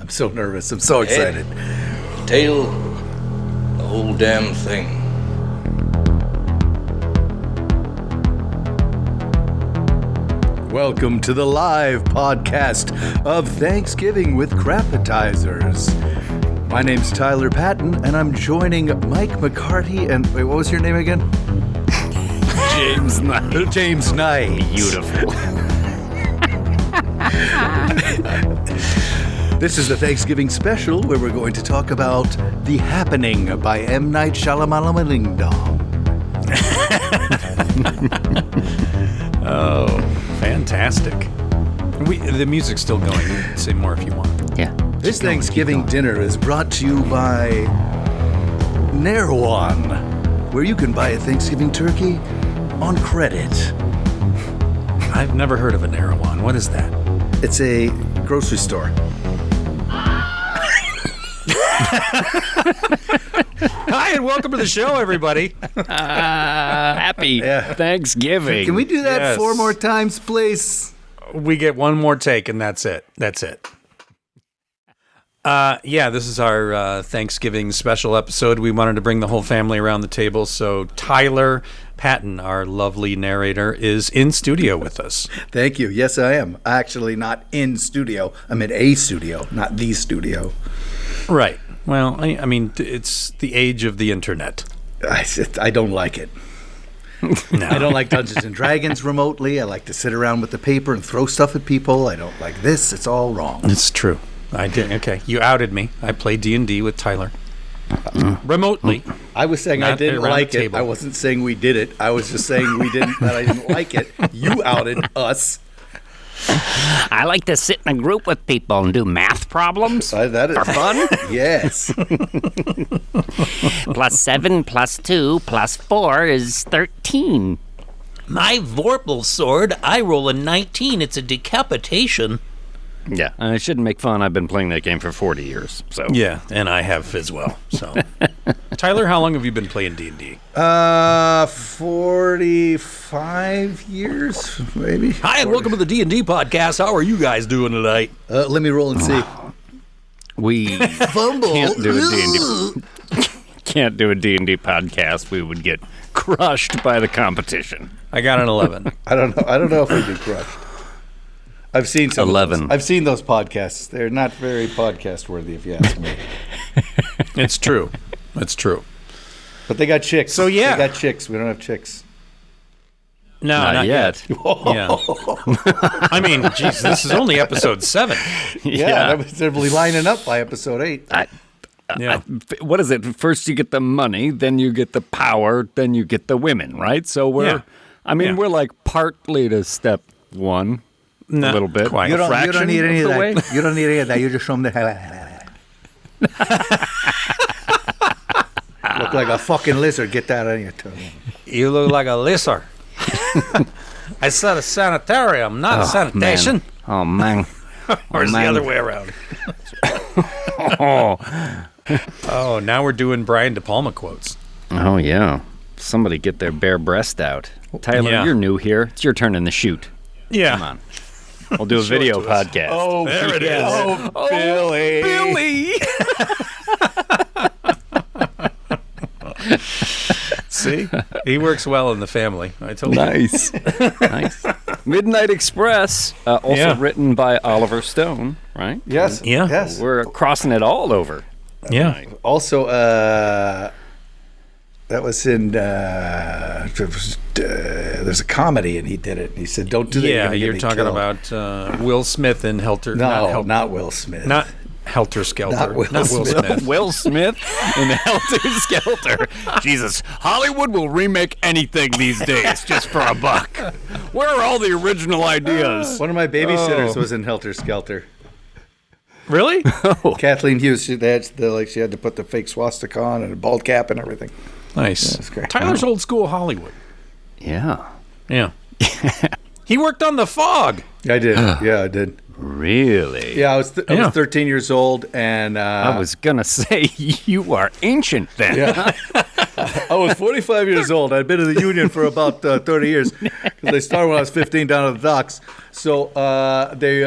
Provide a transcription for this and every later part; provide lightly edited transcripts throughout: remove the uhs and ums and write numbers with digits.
I'm so nervous. I'm so excited. Tail, the whole damn thing. Welcome to the live podcast of Thanksgiving with Crappetizers. My name's Tyler Patton, and I'm joining Mike McCarty and... Wait, what was your name again? James Knight. James Knight. Beautiful. This is the Thanksgiving special where we're going to talk about The Happening by M Night Shyamalan. Oh, fantastic. The music's still going. You can say more if you want. Yeah. This Thanksgiving dinner is brought to you by Nairwan, where you can buy a Thanksgiving turkey on credit. I've never heard of a Nairwan. What is that? It's a grocery store. Hi, and welcome to the show, everybody. Happy Thanksgiving. Can we do that Yes. 4 more times, please? We get one more take, and that's it. This is our Thanksgiving special episode. We wanted to bring the whole family around the table, so Tyler Patton, our lovely narrator, is in studio with us. Thank you. Yes, I am. Actually, not in studio. I'm in a studio, not the studio. Right. Well, I mean, it's the age of the internet. I don't like it. No. I don't like Dungeons and Dragons remotely. I like to sit around with the paper and throw stuff at people. I don't like this. It's all wrong. It's true. I did. Okay, you outed me. I play D&D with Tyler remotely. I was saying I Not didn't around like the it. table. I wasn't saying we did it. I was just saying that I didn't like it. You outed us. I like to sit in a group with people and do math problems That is for fun. Yes. +7 +2 +4 is 13. My Vorpal sword, I roll a 19. It's a decapitation. Yeah, I shouldn't make fun. I've been playing that game for 40 years. So Yeah, and I have as well. So, Tyler, how long have you been playing D&D? 45 years, maybe. Hi, and welcome to the D&D podcast. How are you guys doing tonight? Let me roll and see. we Fumble. can't do a D&D podcast. We would get crushed by the competition. I got an 11. I don't know if we'd be crushed. I've seen some 11. of those. I've seen those podcasts. They're not very podcast worthy, if you ask me. It's true. It's true. But they got chicks. So, yeah. They got chicks. We don't have chicks. No, Not yet. Yeah. I mean, geez, this is only episode 7. Yeah, they're lining up by episode 8. Yeah. What is it? First you get the money, then you get the power, then you get the women, right? So we're like partly to step 1. No, a little bit. Quite. You don't need any of way. that. You don't need any of that. You just show them the... Look like a fucking lizard. Get that out of your tongue. You look like a lizard. I said a sanitarium, not a sanitation. Man. Or is it the other way around? Oh, now we're doing Brian De Palma quotes. Oh, yeah. Somebody get their bare breast out. Tyler, Yeah. you're new here. It's your turn in the shoot. Yeah. Come on. We'll do a video to us. podcast. Oh, There it is. Oh, Billy. Billy. See? He works well in the family. I told you. Nice. Nice. Midnight Express, also written by Oliver Stone, right? Yes. Yeah. Yes. We're crossing it all over. Yeah. Also, that was in... there's a comedy, and he did it. He said, don't do that. Yeah, gonna get you're me talking killed. about Will Smith in Helter. No, not Will Smith. Not Helter Skelter. Not Will Smith. Will Smith in Helter Skelter. Jesus, Hollywood will remake anything these days just for a buck. Where are all the original ideas? One of my babysitters was in Helter Skelter. Really? Kathleen Hughes. She had to put the fake swastika on and a bald cap and everything. Nice. That's great. Tyler's old school Hollywood. Yeah. Yeah. He worked on The Fog. I did. Yeah, I did. Really? Yeah, I was 13 years old, and I was going to say, you are ancient then. yeah. I was 45 years old. I'd been in the union for about 30 years because they started when I was 15 down at the docks. So they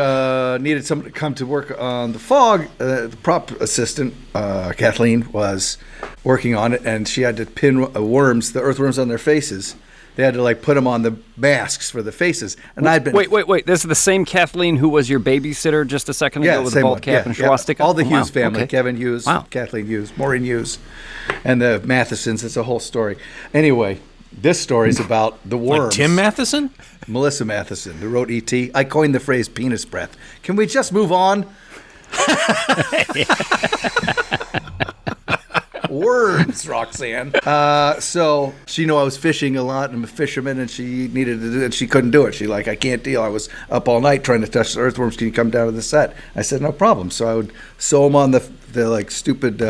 needed someone to come to work on the fog. The prop assistant, Kathleen, was working on it, and she had to pin worms, the earthworms, on their faces. They had to like put them on the masks for the faces. And I'd been Wait. This is the same Kathleen who was your babysitter just a second ago with the bald cap and swastika? All the Hughes family. Okay. Kevin Hughes, Kathleen Hughes, Maureen Hughes, and the Mathesons. It's a whole story. Anyway, this story is about the worms. Like Tim Matheson? Melissa Matheson, who wrote E.T. I coined the phrase penis breath. Can we just move on? Worms, Roxanne. So she knew I was fishing a lot, and I'm a fisherman, and she needed to do it. She couldn't do it. She I can't deal. I was up all night trying to touch the earthworms. Can you come down to the set? I said, no problem. So I would sew them on the like stupid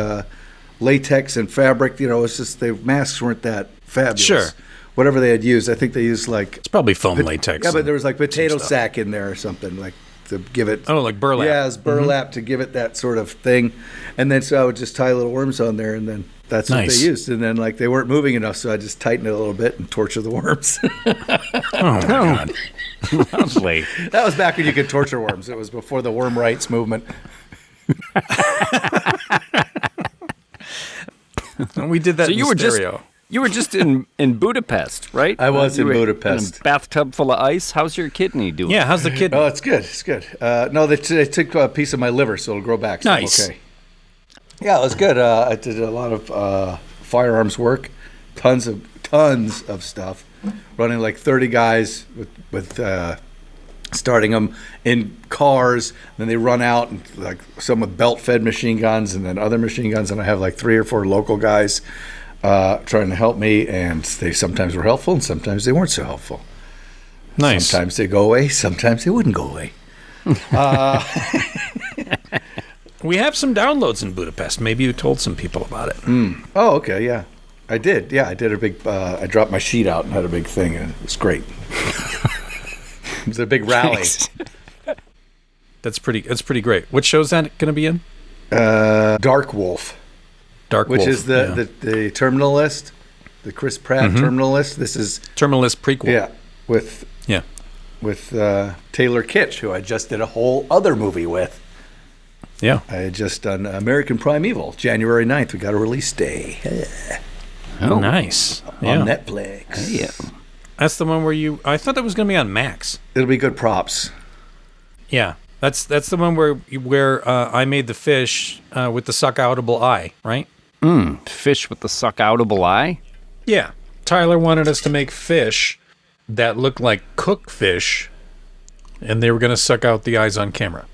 latex and fabric. It's just the masks weren't that fabulous. Sure. Whatever they had used, I think they used like It's probably foam latex. yeah, but there was like potato stuff. sack in there or something like to give it. Oh, like burlap. Yeah, it was burlap to give it that sort of thing, and then so I would just tie little worms on there, and then that's what Nice. they used. And then like they weren't moving enough, so I just tightened it a little bit and torture the worms. Oh, my God. Lovely. That was back when you could torture worms. It was before the worm rights movement. And we did that So in you were stereo. You were just in Budapest, right? I was You in were Budapest. In a bathtub full of ice. How's your kidney doing? Yeah, how's the kid? Oh, it's good. It's good. No, they took a piece of my liver, so it'll grow back. So I'm Nice. okay. Yeah, it was good. I did a lot of firearms work, tons of stuff, running like 30 guys with starting them in cars. Then they run out, and like some with belt-fed machine guns, and then other machine guns. And I have like 3 or 4 local guys trying to help me, and they sometimes were helpful, and sometimes they weren't so helpful. Nice. Sometimes they go away, sometimes they wouldn't go away. We have some downloads in Budapest. Maybe you told some people about it. Oh, okay, yeah. I did. Yeah, I did a big, I dropped my sheet out and had a big thing, and it was great. It was a big rally. That's pretty great. What show's that going to be in? Dark Wolf, Dark which Wolf. is the Terminal List, the Chris Pratt Terminal List. This is, Terminalist prequel. yeah, with Taylor Kitsch, who I just did a whole other movie with. Yeah. I had just done American Primeval, January 9th. We got a release day Oh, nice. on Yeah. Netflix. Yeah. That's the one where I thought that was going to be on Max. It'll be good props. Yeah. That's the one where I made the fish with the suck-outable eye, right? Fish with the suck-outable eye? Yeah. Tyler wanted us to make fish that looked like cooked fish, and they were going to suck out the eyes on camera.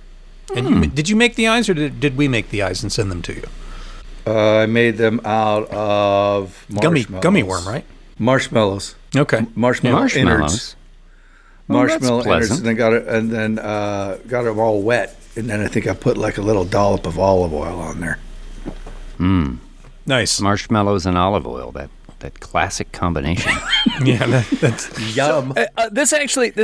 And did you make the eyes, or did we make the eyes and send them to you? I made them out of marshmallows. Gummy worm, right? Marshmallows. Okay. Marshmallow innards. Well, that's Marshmallow innards, pleasant. and then got them all wet, and then I think I put like a little dollop of olive oil on there. Nice. Marshmallows and olive oil. That classic combination. Yeah, that's Yum. This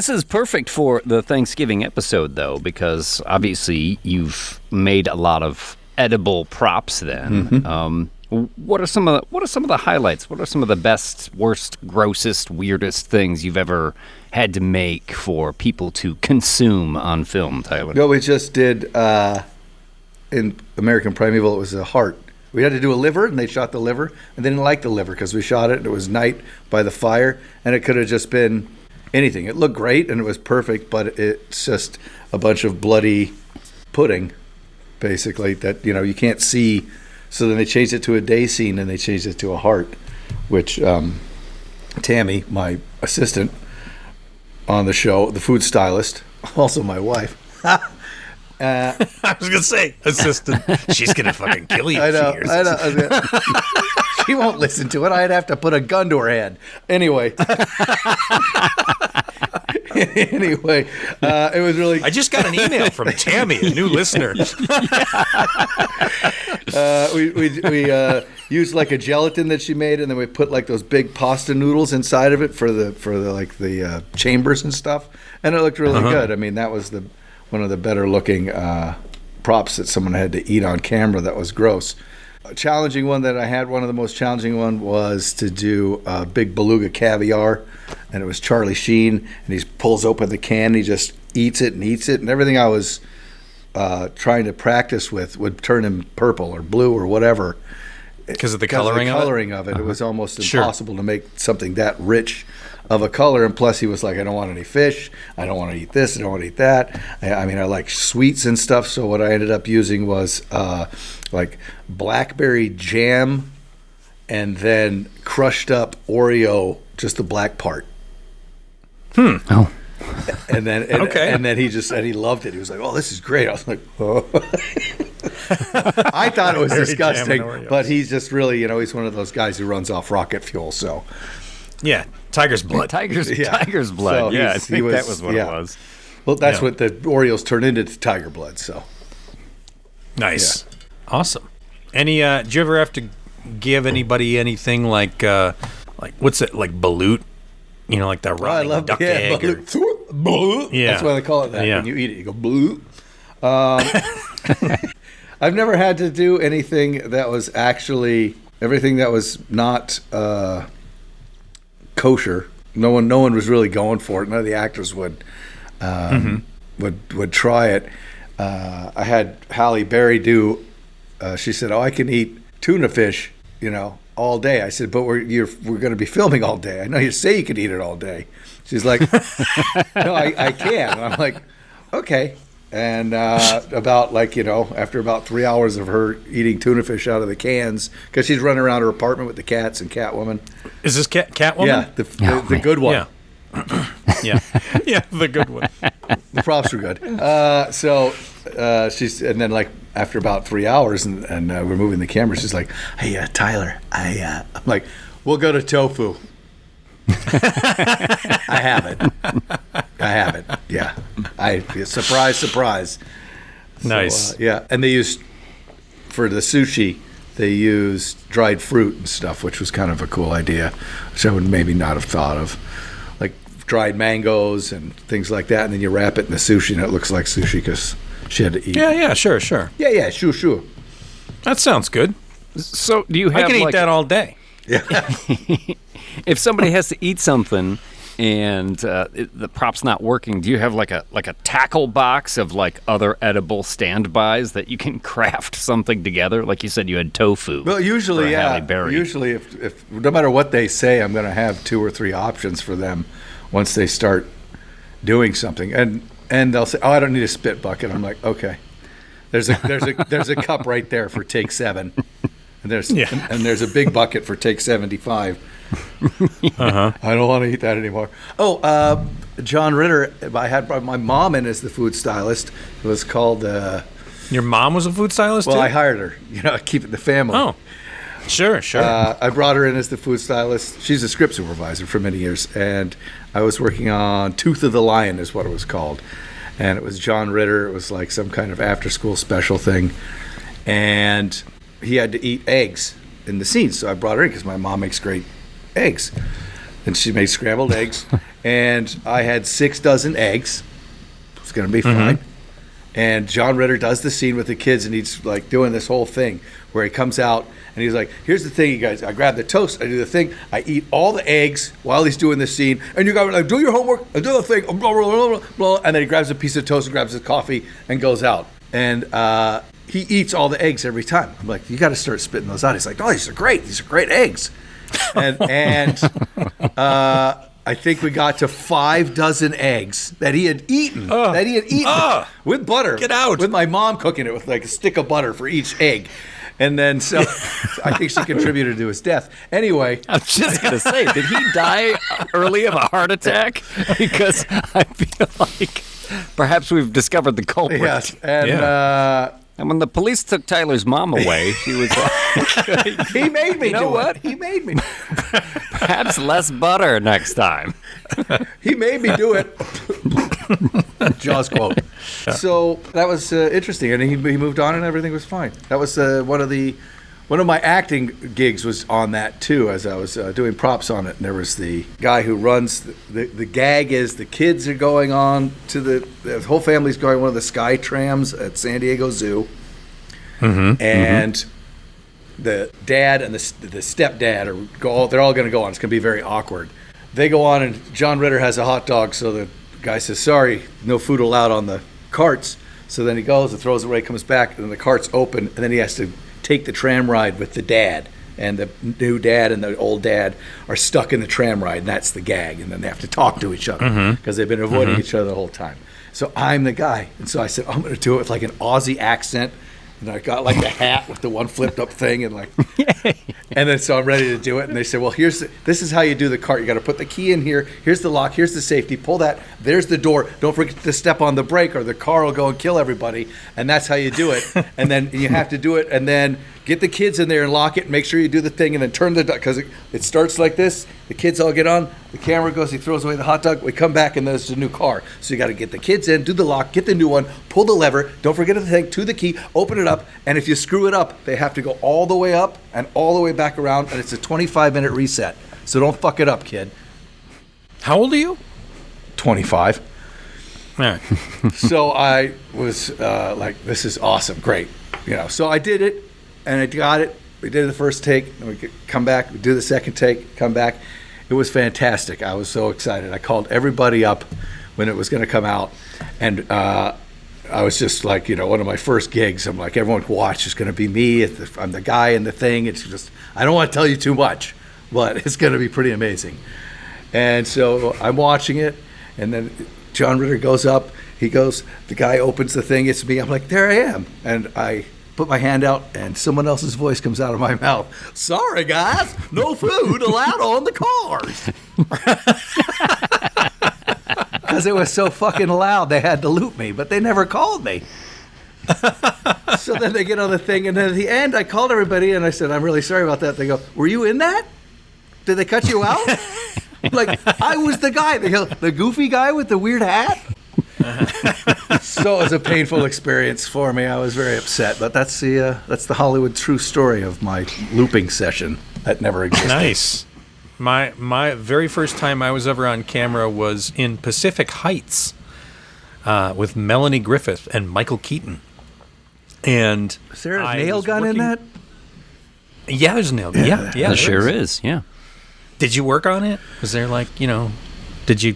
is perfect for the Thanksgiving episode, though, because obviously you've made a lot of edible props. Then, what are some of the highlights? What are some of the best, worst, grossest, weirdest things you've ever had to make for people to consume on film, Tyler? No, we just did in American Primeval. It was a heart. We had to do a liver, and they shot the liver, and they didn't like the liver because we shot it, and it was night by the fire, and it could have just been anything. It looked great, and it was perfect, but it's just a bunch of bloody pudding, basically, that, you can't see. So then they changed it to a day scene, and they changed it to a heart, which Tammy, my assistant on the show, the food stylist, also my wife, I was gonna say assistant. She's gonna fucking kill you. I know. If she hears this. She won't listen to it. I'd have to put a gun to her head. Anyway. It was really. I just got an email from Tammy, a new listener. We used like a gelatin that she made, and then we put like those big pasta noodles inside of it for the chambers and stuff, and it looked really good. I mean, that was one of the better looking props that someone had to eat on camera. That was gross. A challenging one that I had, one of the most challenging one was to do big beluga caviar, and it was Charlie Sheen, and he pulls open the can, and he just eats it, and everything I was trying to practice with would turn him purple or blue or whatever. Because of the coloring of it. It was almost impossible to make something that rich of a color. And plus, he was like, I don't want any fish. I don't want to eat this. I don't want to eat that. I mean, I like sweets and stuff. So what I ended up using was like blackberry jam and then crushed up Oreo, just the black part. Oh. And then he loved it. He was like, "Oh, this is great." I was like, "Oh." I thought it was disgusting, but he's just really, he's one of those guys who runs off rocket fuel. So, yeah, tiger's blood. Tiger's blood. So I think that was what it was. Well, that's what the Oreos turned into, tiger blood. So, nice, awesome. Any? Did you ever have to give anybody anything like what's it, like balut? Like that rotting duck egg. Balut. Yeah, that's why they call it that. When you eat it, you go balut. I've never had to do anything that was actually everything that was not kosher. No one was really going for it. None of the actors would try it. I had Halle Berry do. She said, "Oh, I can eat tuna fish, all day." I said, "But we're going to be filming all day. I know you say you can eat it all day." She's like, "No, I can." And I'm like, "Okay." And after about 3 hours of her eating tuna fish out of the cans, because she's running around her apartment with the cats and Catwoman. Is this Catwoman? Yeah, the good one. Yeah. Yeah, the good one. The props were good. She's, and then after about 3 hours and we're moving the camera, she's like, "Hey, Tyler, I'm like, we'll go to tofu." I have it. Yeah. Surprise. Nice. So, and they used, for the sushi, they used dried fruit and stuff, which was kind of a cool idea, which I would maybe not have thought of. Like dried mangoes and things like that, and then you wrap it in the sushi, and it looks like sushi because she had to eat. Yeah, sure. Yeah, sure. That sounds good. So do you have? I can eat that all day. Yeah. If somebody has to eat something and the prop's not working, do you have like a tackle box of other edible standbys that you can craft something together? Like you said, you had tofu. Well, usually, Halle Berry. Usually, if no matter what they say, I'm going to have 2 or 3 options for them once they start doing something, and they'll say, "Oh, I don't need a spit bucket." I'm like, "Okay, there's a cup right there for take 7." And there's a big bucket for take 75. I don't want to eat that anymore. Oh, John Ritter. I had my mom in as the food stylist. It was called. Your mom was a food stylist too? I hired her. Keep it in the family. Oh, sure. I brought her in as the food stylist. She's a script supervisor for many years, and I was working on Tooth of the Lion, is what it was called, and it was John Ritter. It was like some kind of after-school special thing, and he had to eat eggs in the scene, so I brought her in because my mom makes great eggs, and she made scrambled eggs, and I had 6 dozen eggs. It was going to be fine. And John Ritter does the scene with the kids, and he's like doing this whole thing where he comes out and he's like, "Here's the thing, you guys. I grab the toast, I do the thing, I eat all the eggs while he's doing this scene, and you guys do your homework, I do the thing, blah, blah, blah, blah, blah," and then he grabs a piece of toast and grabs his coffee and goes out. And he eats all the eggs every time. I'm like, "You got to start spitting those out." He's like, "Oh, these are great eggs." And I think we got to 5 dozen eggs that he had eaten. With butter. Get out. With my mom cooking it with like a stick of butter for each egg. And then so I think she contributed to his death. Anyway. I was just going to say, did he die early of a heart attack? Because I feel like perhaps we've discovered the culprit. Yes. And when the police took Tyler's mom away, she was like, he made me do what? it. He made me. Perhaps less butter next time. He made me do it. Jaws quote. So that was interesting, and he moved on, and everything was fine. That was one of my acting gigs was on that too, as I was doing props on it. And there was the guy who runs the gag is the kids are going on to the whole family's going on one of the sky trams at San Diego Zoo, and the dad and the stepdad they're all going to go on. It's going to be very awkward. They go on, and John Ritter has a hot dog, so the guy says, sorry, no food allowed on the carts. So then he goes and throws it away, comes back, and the cart's open, and then he has to take the tram ride with the dad. And the new dad and the old dad are stuck in the tram ride, and that's the gag. And then they have to talk to each other because they've been avoiding each other the whole time. So I'm the guy. And so I said, I'm going to do it with like an Aussie accent. And I got like the hat with the one flipped up thing and like, and then so I'm ready to do it. And they said, well, this is how you do the cart. You got to put the key in here. Here's the lock. Here's the safety. Pull that. There's the door. Don't forget to step on the brake or the car will go and kill everybody. And that's how you do it. And then you have to do it. And then get the kids in there and lock it. And make sure you do the thing and then turn the, because it starts like this. The kids all get on. The camera goes. He throws away the hot dog. We come back and there's a new car. So you got to get the kids in, do the lock, get the new one, pull the lever. Don't forget the thing, to the key, open it up. And if you screw it up, they have to go all the way up and all the way back around. And it's a 25-minute reset. So don't fuck it up, kid. How old are you? 25. All right. So I was like, this is awesome, great. So I did it and I got it. We did the first take, and we could come back, we do the second take, come back. It was fantastic. I was so excited. I called everybody up when it was going to come out, and I was just like, one of my first gigs. I'm like, everyone watch. It's going to be me. I'm the guy in the thing. It's just, I don't want to tell you too much, but it's going to be pretty amazing. And so I'm watching it, and then John Ritter goes up. He goes, the guy opens the thing. It's me. I'm like, there I am. And I put my hand out, and someone else's voice comes out of my mouth. Sorry, guys, no food allowed on the cars. Because it was so fucking loud, they had to loop me, but they never called me. So then they get on the thing, and then at the end, I called everybody, and I said, I'm really sorry about that. They go, were you in that? Did they cut you out? Like, I was the guy. They go, the goofy guy with the weird hat? So it was a painful experience for me. I was very upset, but that's the Hollywood true story of my looping session that never existed. Nice. My very first time I was ever on camera was in Pacific Heights with Melanie Griffith and Michael Keaton. And is there a nail gun in that? Yeah, there's a nail gun. Yeah, there sure is. Yeah. Did you work on it? Was there did you?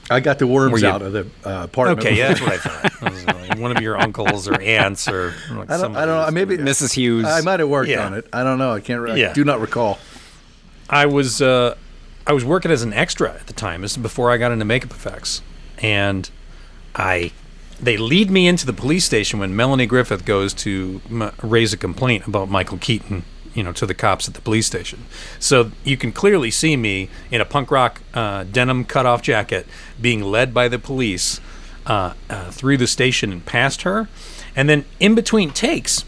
I got the worms out of the apartment. Okay, yeah, that's what I thought. It was like one of your uncles or aunts or like I don't know. Maybe Mrs. Hughes. I might have worked on it. I don't know. I can't. I do not recall. I was working as an extra at the time. This is before I got into makeup effects, and they lead me into the police station when Melanie Griffith goes to raise a complaint about Michael Keaton, to the cops at the police station. So you can clearly see me in a punk rock denim cutoff jacket being led by the police through the station and past her. And then in between takes,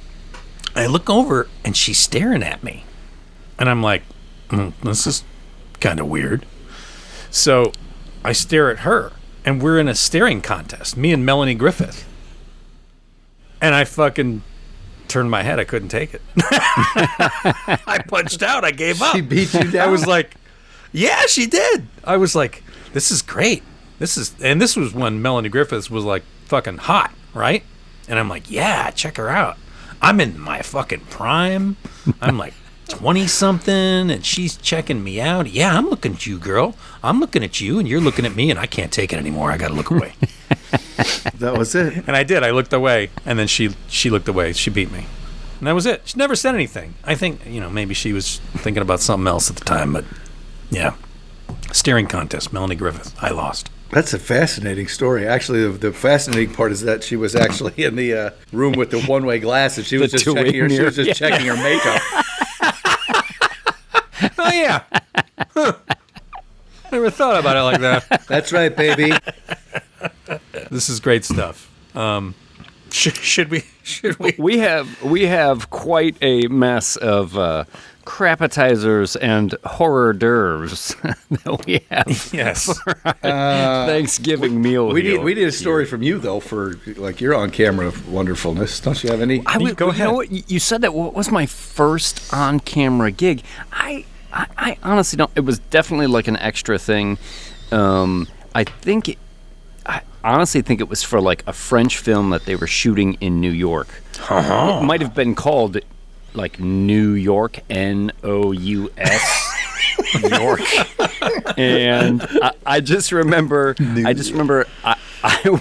I look over and she's staring at me. And I'm like, this is kind of weird. So I stare at her, and we're in a staring contest, me and Melanie Griffith. And I fucking turned my head. I couldn't take it. I punched out. I gave up. She beat you down? I was like, yeah, she did. I was like, this is great. This was when Melanie Griffith was like fucking hot, right? And I'm like, yeah, check her out. I'm in my fucking prime. I'm like 20-something, and she's checking me out. Yeah, I'm looking at you, girl. I'm looking at you, and you're looking at me, and I can't take it anymore. I got to look away. That was it. And I did. I looked away, and then she looked away. She beat me. And that was it. She never said anything. I think, maybe she was thinking about something else at the time, but yeah. Staring contest, Melanie Griffith. I lost. That's a fascinating story. Actually, the fascinating part is that she was actually in the room with the one-way glasses. She was just checking her makeup. Oh, yeah. Huh. Never thought about it like that. That's right, baby. This is great stuff. Should we? We have quite a mess of crapatizers and hors d'oeuvres that we have. Yes. For our Thanksgiving meal. We need a story from you though for like your on camera wonderfulness. Don't you have any? Go ahead. You know what? You said that was my first on camera gig. I honestly don't. It was definitely like an extra thing. I honestly think it was for like a French film that they were shooting in New York. Uh-huh. It might have been called like New York, N-O-U-S, York. And I just remember, I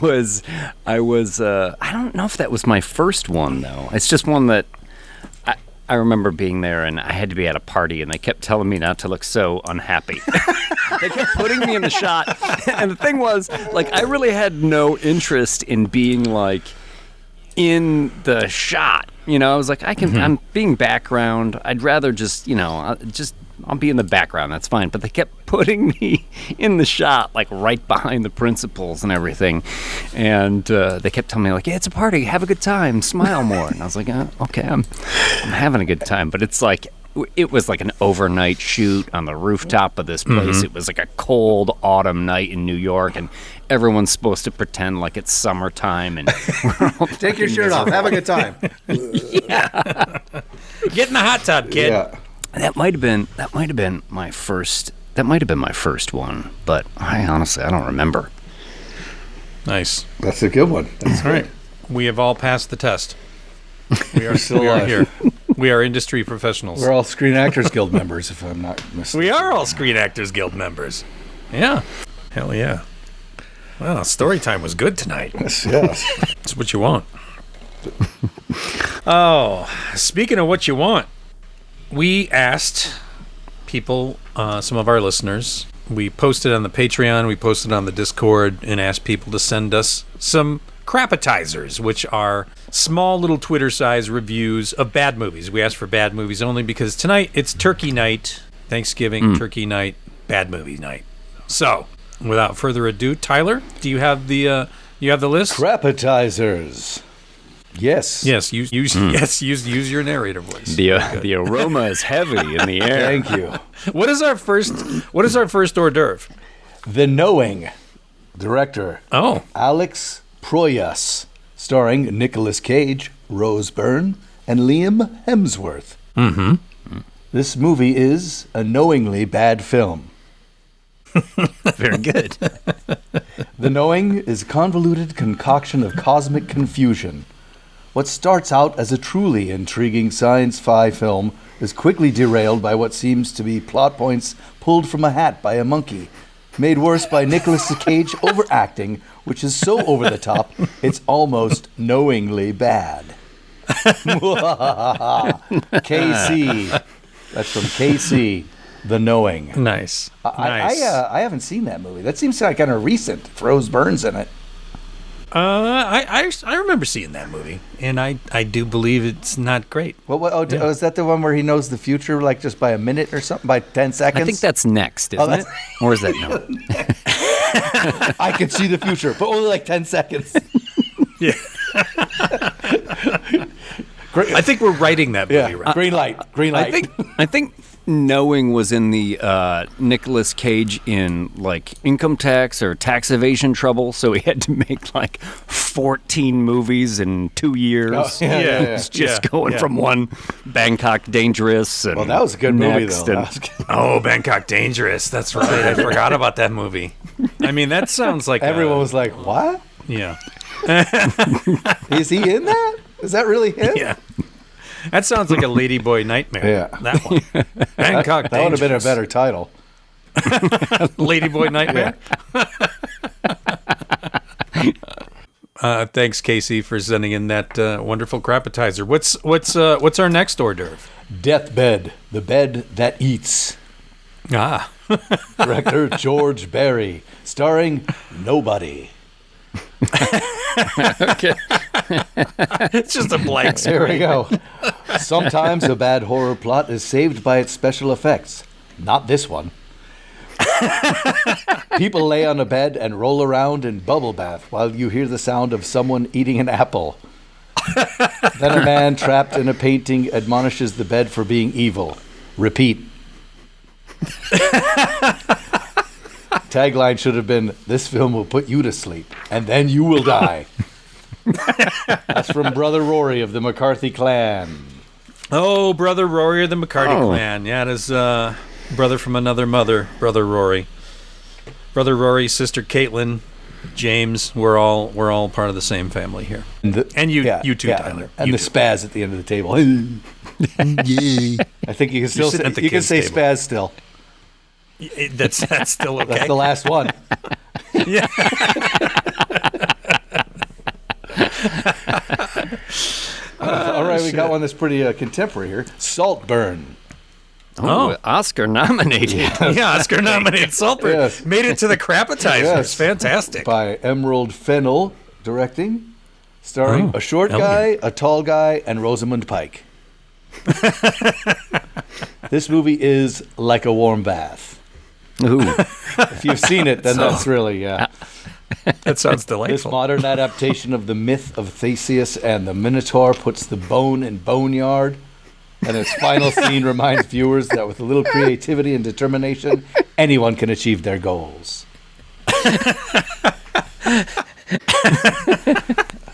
was, I don't know if that was my first one, though. It's just one that I remember being there, and I had to be at a party, and they kept telling me not to look so unhappy. They kept putting me in the shot. And the thing was, like, I really had no interest in being, like, in the shot. You know, I was like, I'm being background. I'd rather just, you know, I'll be in the background. That's fine. But they kept putting me in the shot, like right behind the principals and everything. And they kept telling me, like, yeah, it's a party. Have a good time. Smile more. And I was like, okay, I'm having a good time. But it's like, it was like an overnight shoot on the rooftop of this place. It was like a cold autumn night in New York, and everyone's supposed to pretend like it's summertime. And we're all Take your shirt off. Have a good time. Yeah. Get in the hot tub, kid. Yeah. That might have been my first. That might have been my first one, but I don't remember. Nice. That's a good one. That's All right. We have all passed the test. We are still we are alive. here. We are industry professionals. We're all Screen Actors Guild members, if I'm not mistaken. We are all Screen Actors Guild members. Yeah. Hell yeah. Well, story time was good tonight. Yes, yes. That's what you want. Oh, speaking of what you want, we asked people, some of our listeners, we posted on the Patreon, we posted on the Discord, and asked people to send us some crappetizers, which are small little Twitter-sized reviews of bad movies. We asked for bad movies only because tonight it's Turkey Night, Thanksgiving, Turkey Night, bad movie night. So, without further ado, Tyler, do you have the list? Crappetizers. Yes. Yes, use your narrator voice. The aroma is heavy in the air. Thank you. What is our first hors d'oeuvre? The Knowing. Director Oh, Alex Proyas. Starring Nicolas Cage, Rose Byrne, and Liam Hemsworth. Mm-hmm. This movie is a knowingly bad film. very good. The Knowing is a convoluted concoction of cosmic confusion. What starts out as a truly intriguing science-fi film is quickly derailed by what seems to be plot points pulled from a hat by a monkey, made worse by Nicolas Cage overacting, which is so over the top, it's almost knowingly bad. KC. That's from KC, The Knowing. Nice. I haven't seen that movie. That seems like kind of recent. Rose Byrne's in it. I remember seeing that movie, and I do believe it's not great. Is that the one where he knows the future, like just by a minute or something, by 10 seconds? I think that's next, isn't it? Or is that no? I can see the future, but only like 10 seconds. Yeah. I think we're writing that movie, right? Green light. I think Knowing was in the Nicolas Cage in like income tax or tax evasion trouble, so he had to make like 14 movies in 2 years. Oh, yeah. It's just going from one Bangkok Dangerous. And Well, that was a good movie, next though. and- Oh, Bangkok Dangerous. That's right. I forgot about that movie. I mean, that sounds like Everyone was like, what? Yeah. Is he in that? Is that really him? Yeah. That sounds like a ladyboy nightmare. Yeah. That one. Bangkok That would have been a Dangerous. better title. Ladyboy nightmare. Thanks, Casey, for sending in that wonderful crappetizer. What's our next hors d'oeuvre? Deathbed, the bed that eats. Ah. Director George Barry, starring nobody. Okay. It's just a blank Here we go. Sometimes a bad horror plot is saved by its special effects. Not this one. People lay on a bed and roll around in bubble bath while you hear the sound of someone eating an apple. Then a man trapped in a painting admonishes the bed for being evil. Repeat. Tagline should have been, "This film will put you to sleep, and then you will die." That's from Brother Rory of the McCarthy clan. Oh, Brother Rory of the McCarty clan. Yeah, it is brother from another mother, Brother Rory. Brother Rory, sister Caitlin, James, we're all part of the same family here. And you too, yeah. Tyler. And You the too. spaz at the end of the table. I think you can still sitting say, at the you can kids' say table. spaz still. That's still okay. That's the last one. All right, we got one that's pretty contemporary here. Saltburn. Oh, Oscar nominated. Yeah, Oscar nominated Saltburn. Yes. Made it to the crap appetizers. Yes. Fantastic. By Emerald Fennell directing, starring a short guy, a tall guy, and Rosamund Pike. This movie is like a warm bath. Ooh. If you've seen it, then that's really, That sounds This delightful. modern adaptation of the myth of Theseus and the Minotaur puts the bone in boneyard, and its final scene reminds viewers that with a little creativity and determination, anyone can achieve their goals.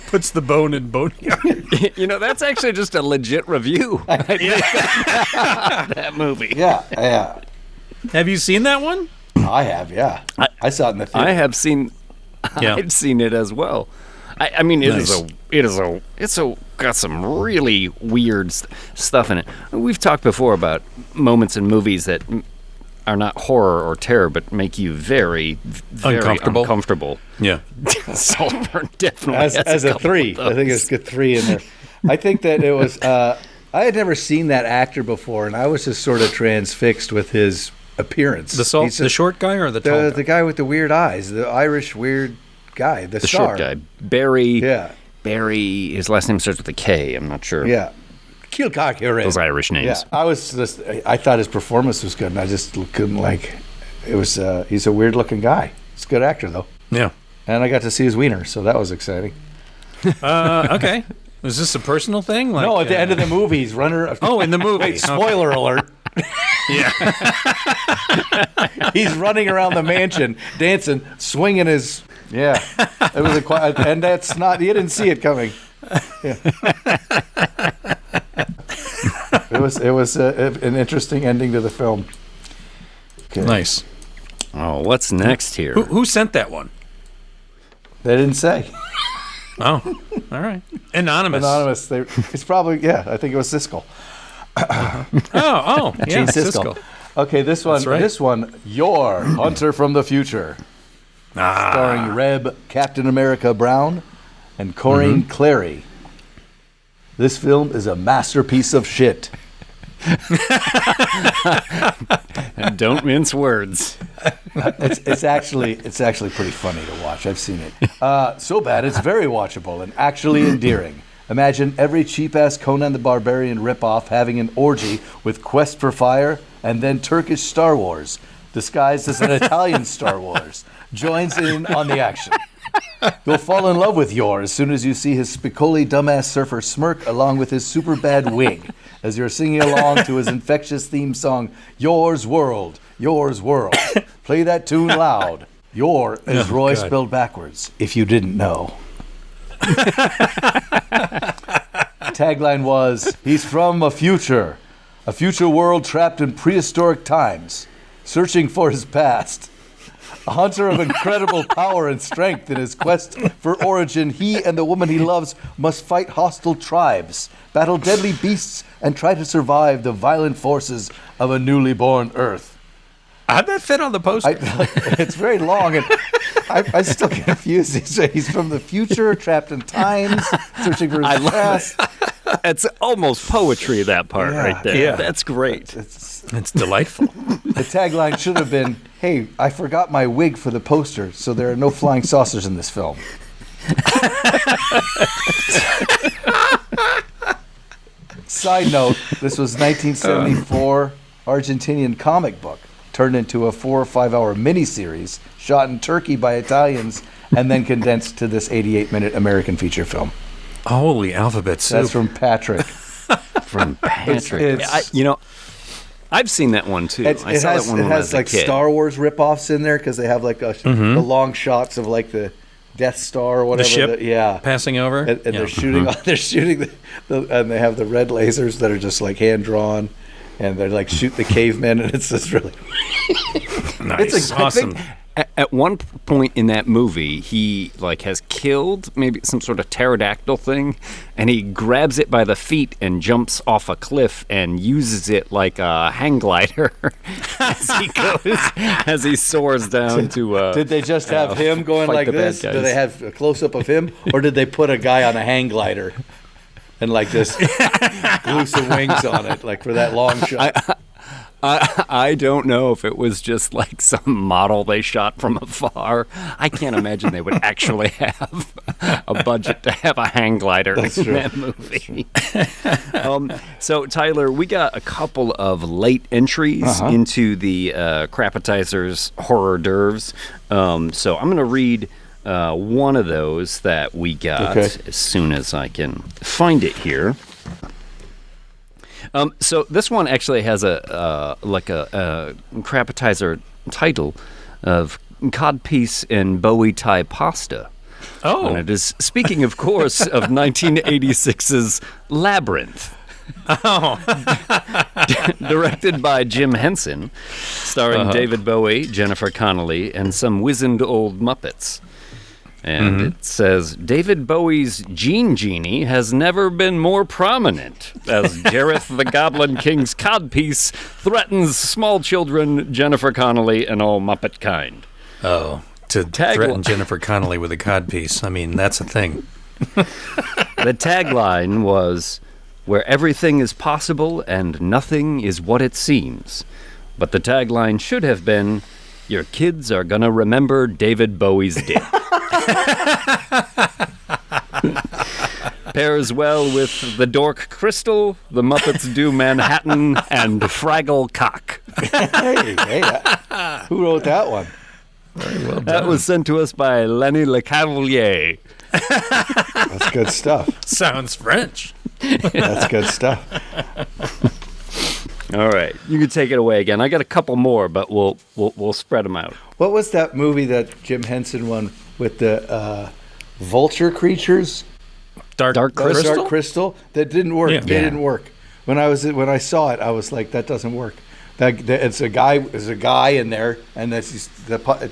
Puts the bone in boneyard. You know, that's actually just a legit review. That movie. Yeah. Have you seen that one? I have, yeah. I saw it in the theater. I have seen. Yeah. I've seen it as well. I mean, it's got some really weird stuff in it. We've talked before about moments in movies that are not horror or terror, but make you very, very uncomfortable. Yeah. Saltburn definitely as a 3. I think it's good 3 in there. I think that it was. I had never seen that actor before, and I was just sort of transfixed with his appearance. The short guy or the tall guy? The guy with the weird eyes, the Irish weird guy, the star. short guy, Barry. Yeah. Barry. His last name starts with a K. I'm not sure. Yeah. Kilcock. Those Irish names. Yeah. I thought his performance was good, and I just couldn't it was. He's a weird looking guy. He's a good actor though, Yeah. and I got to see his wiener, so that was exciting. Okay. Was this a personal thing? Like, No, at the end of the movie, he's running. Oh, in the movie. Wait, spoiler alert. Yeah. He's running around the mansion, dancing, swinging his. Yeah, it was and that's not. You didn't see it coming. Yeah. It was an interesting ending to the film. Okay. Nice. Oh, what's next here? Who sent that one? They didn't say. Oh, all right. Anonymous. Anonymous. It's probably I think it was Siskel. Oh, yeah. Gene Siskel. Okay, this one. That's right. This one. Your Hunter from the Future. Starring Reb Captain America Brown and Corinne Clary. This film is a masterpiece of shit. And don't mince words. It's actually pretty funny to watch. I've seen it. So bad it's very watchable and actually endearing. Imagine every cheap-ass Conan the Barbarian ripoff having an orgy with Quest for Fire and then Turkish Star Wars, disguised as an Italian Star Wars, joins in on the action. You'll fall in love with Yor as soon as you see his Spicoli dumbass surfer smirk along with his super bad wig as you're singing along to his infectious theme song, Yours World, Yours World. Play that tune loud. Yor is Roy God. spelled backwards, if you didn't know. Tagline was, he's from a future world trapped in prehistoric times, searching for his past. A hunter of incredible power and strength in his quest for origin, he and the woman he loves must fight hostile tribes, battle deadly beasts, and try to survive the violent forces of a newly born Earth. How'd that fit on the poster? It's very long, and I'm still confused. He's from the future, trapped in times, searching for his past. It's almost poetry, that part right there. Yeah. That's great. It's delightful. The tagline should have been, hey, I forgot my wig for the poster, so there are no flying saucers in this film. Side note, this was 1974 Argentinian comic book turned into a 4 or 5 hour miniseries shot in Turkey by Italians and then condensed to this 88-minute American feature film. Holy alphabet soup. That's from Patrick. From Patrick. It's- I've seen that one too. I saw that one when I was a like kid. Star Wars ripoffs in there because they have like the long shots of like the Death Star or whatever. ship yeah. passing over. And they're shooting. They're shooting and they have the red lasers that are just like hand drawn, and they're like shoot the cavemen, and it's just really Nice. I Awesome. think At one point in that movie, he like has killed maybe some sort of pterodactyl thing, and he grabs it by the feet and jumps off a cliff and uses it like a hang glider as he goes, as he soars down to. Did they just have him going like this? Did they have a close up of him, or did they put a guy on a hang glider and like this glue some wings on it, like for that long shot? I don't know if it was just like some model they shot from afar. I can't imagine they would actually have a budget to have a hang glider in that movie. So, Tyler, we got a couple of late entries into the Crapatizers Horror D'oeuvres. So I'm going to read one of those that we got as soon as I can find it here. So this one actually has a Crapatizer title of Codpiece and Bowie Thai Pasta. Oh. And it is speaking, of course, of 1986's Labyrinth. Oh. Directed by Jim Henson, starring David Bowie, Jennifer Connelly, and some wizened old Muppets. And it says, David Bowie's Gene Genie has never been more prominent as Gareth the Goblin King's codpiece threatens small children, Jennifer Connelly, and all Muppet kind. Oh, to threaten Jennifer Connelly with a codpiece. I mean, that's a thing. The tagline was, where everything is possible and nothing is what it seems. But the tagline should have been, your kids are gonna remember David Bowie's dick. Pairs well with The Dork Crystal, The Muppets Do Manhattan, and Fraggle Cock. Who wrote that one? Very well done. That was sent to us by Lenny LeCavalier. That's good stuff. Sounds French. That's good stuff. All right, you can take it away again. I got a couple more, but we'll spread them out. What was that movie that Jim Henson won with the vulture creatures? Dark Crystal? Dark Crystal. That didn't work. Yeah. They didn't work. When I saw it, I was like, that doesn't work. It's a guy in there, and it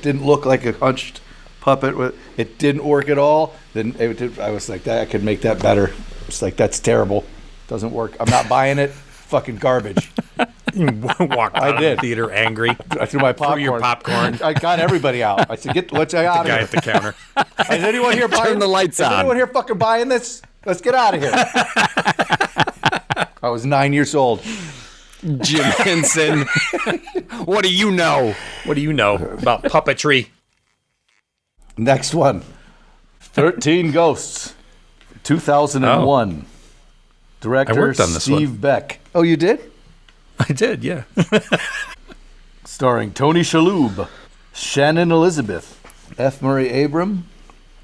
didn't look like a hunched puppet. It didn't work at all. Then I was like, that I could make that better. It's like, that's terrible. Doesn't work. I'm not buying it. Fucking garbage. Walked out of the theater angry. I threw my popcorn. Threw your popcorn. I got everybody out. I said, let's get out The of guy here. at the counter. Is anyone here buying? Turn the lights Is on. anyone here fucking buying this? Let's get out of here. I was 9 years old. Jim Henson, what do you know? What do you know about puppetry? Next one. 13 Ghosts. 2001. Director I worked on this Steve one. Beck. Oh, you did? I did, yeah. Starring Tony Shalhoub, Shannon Elizabeth, F. Murray Abram,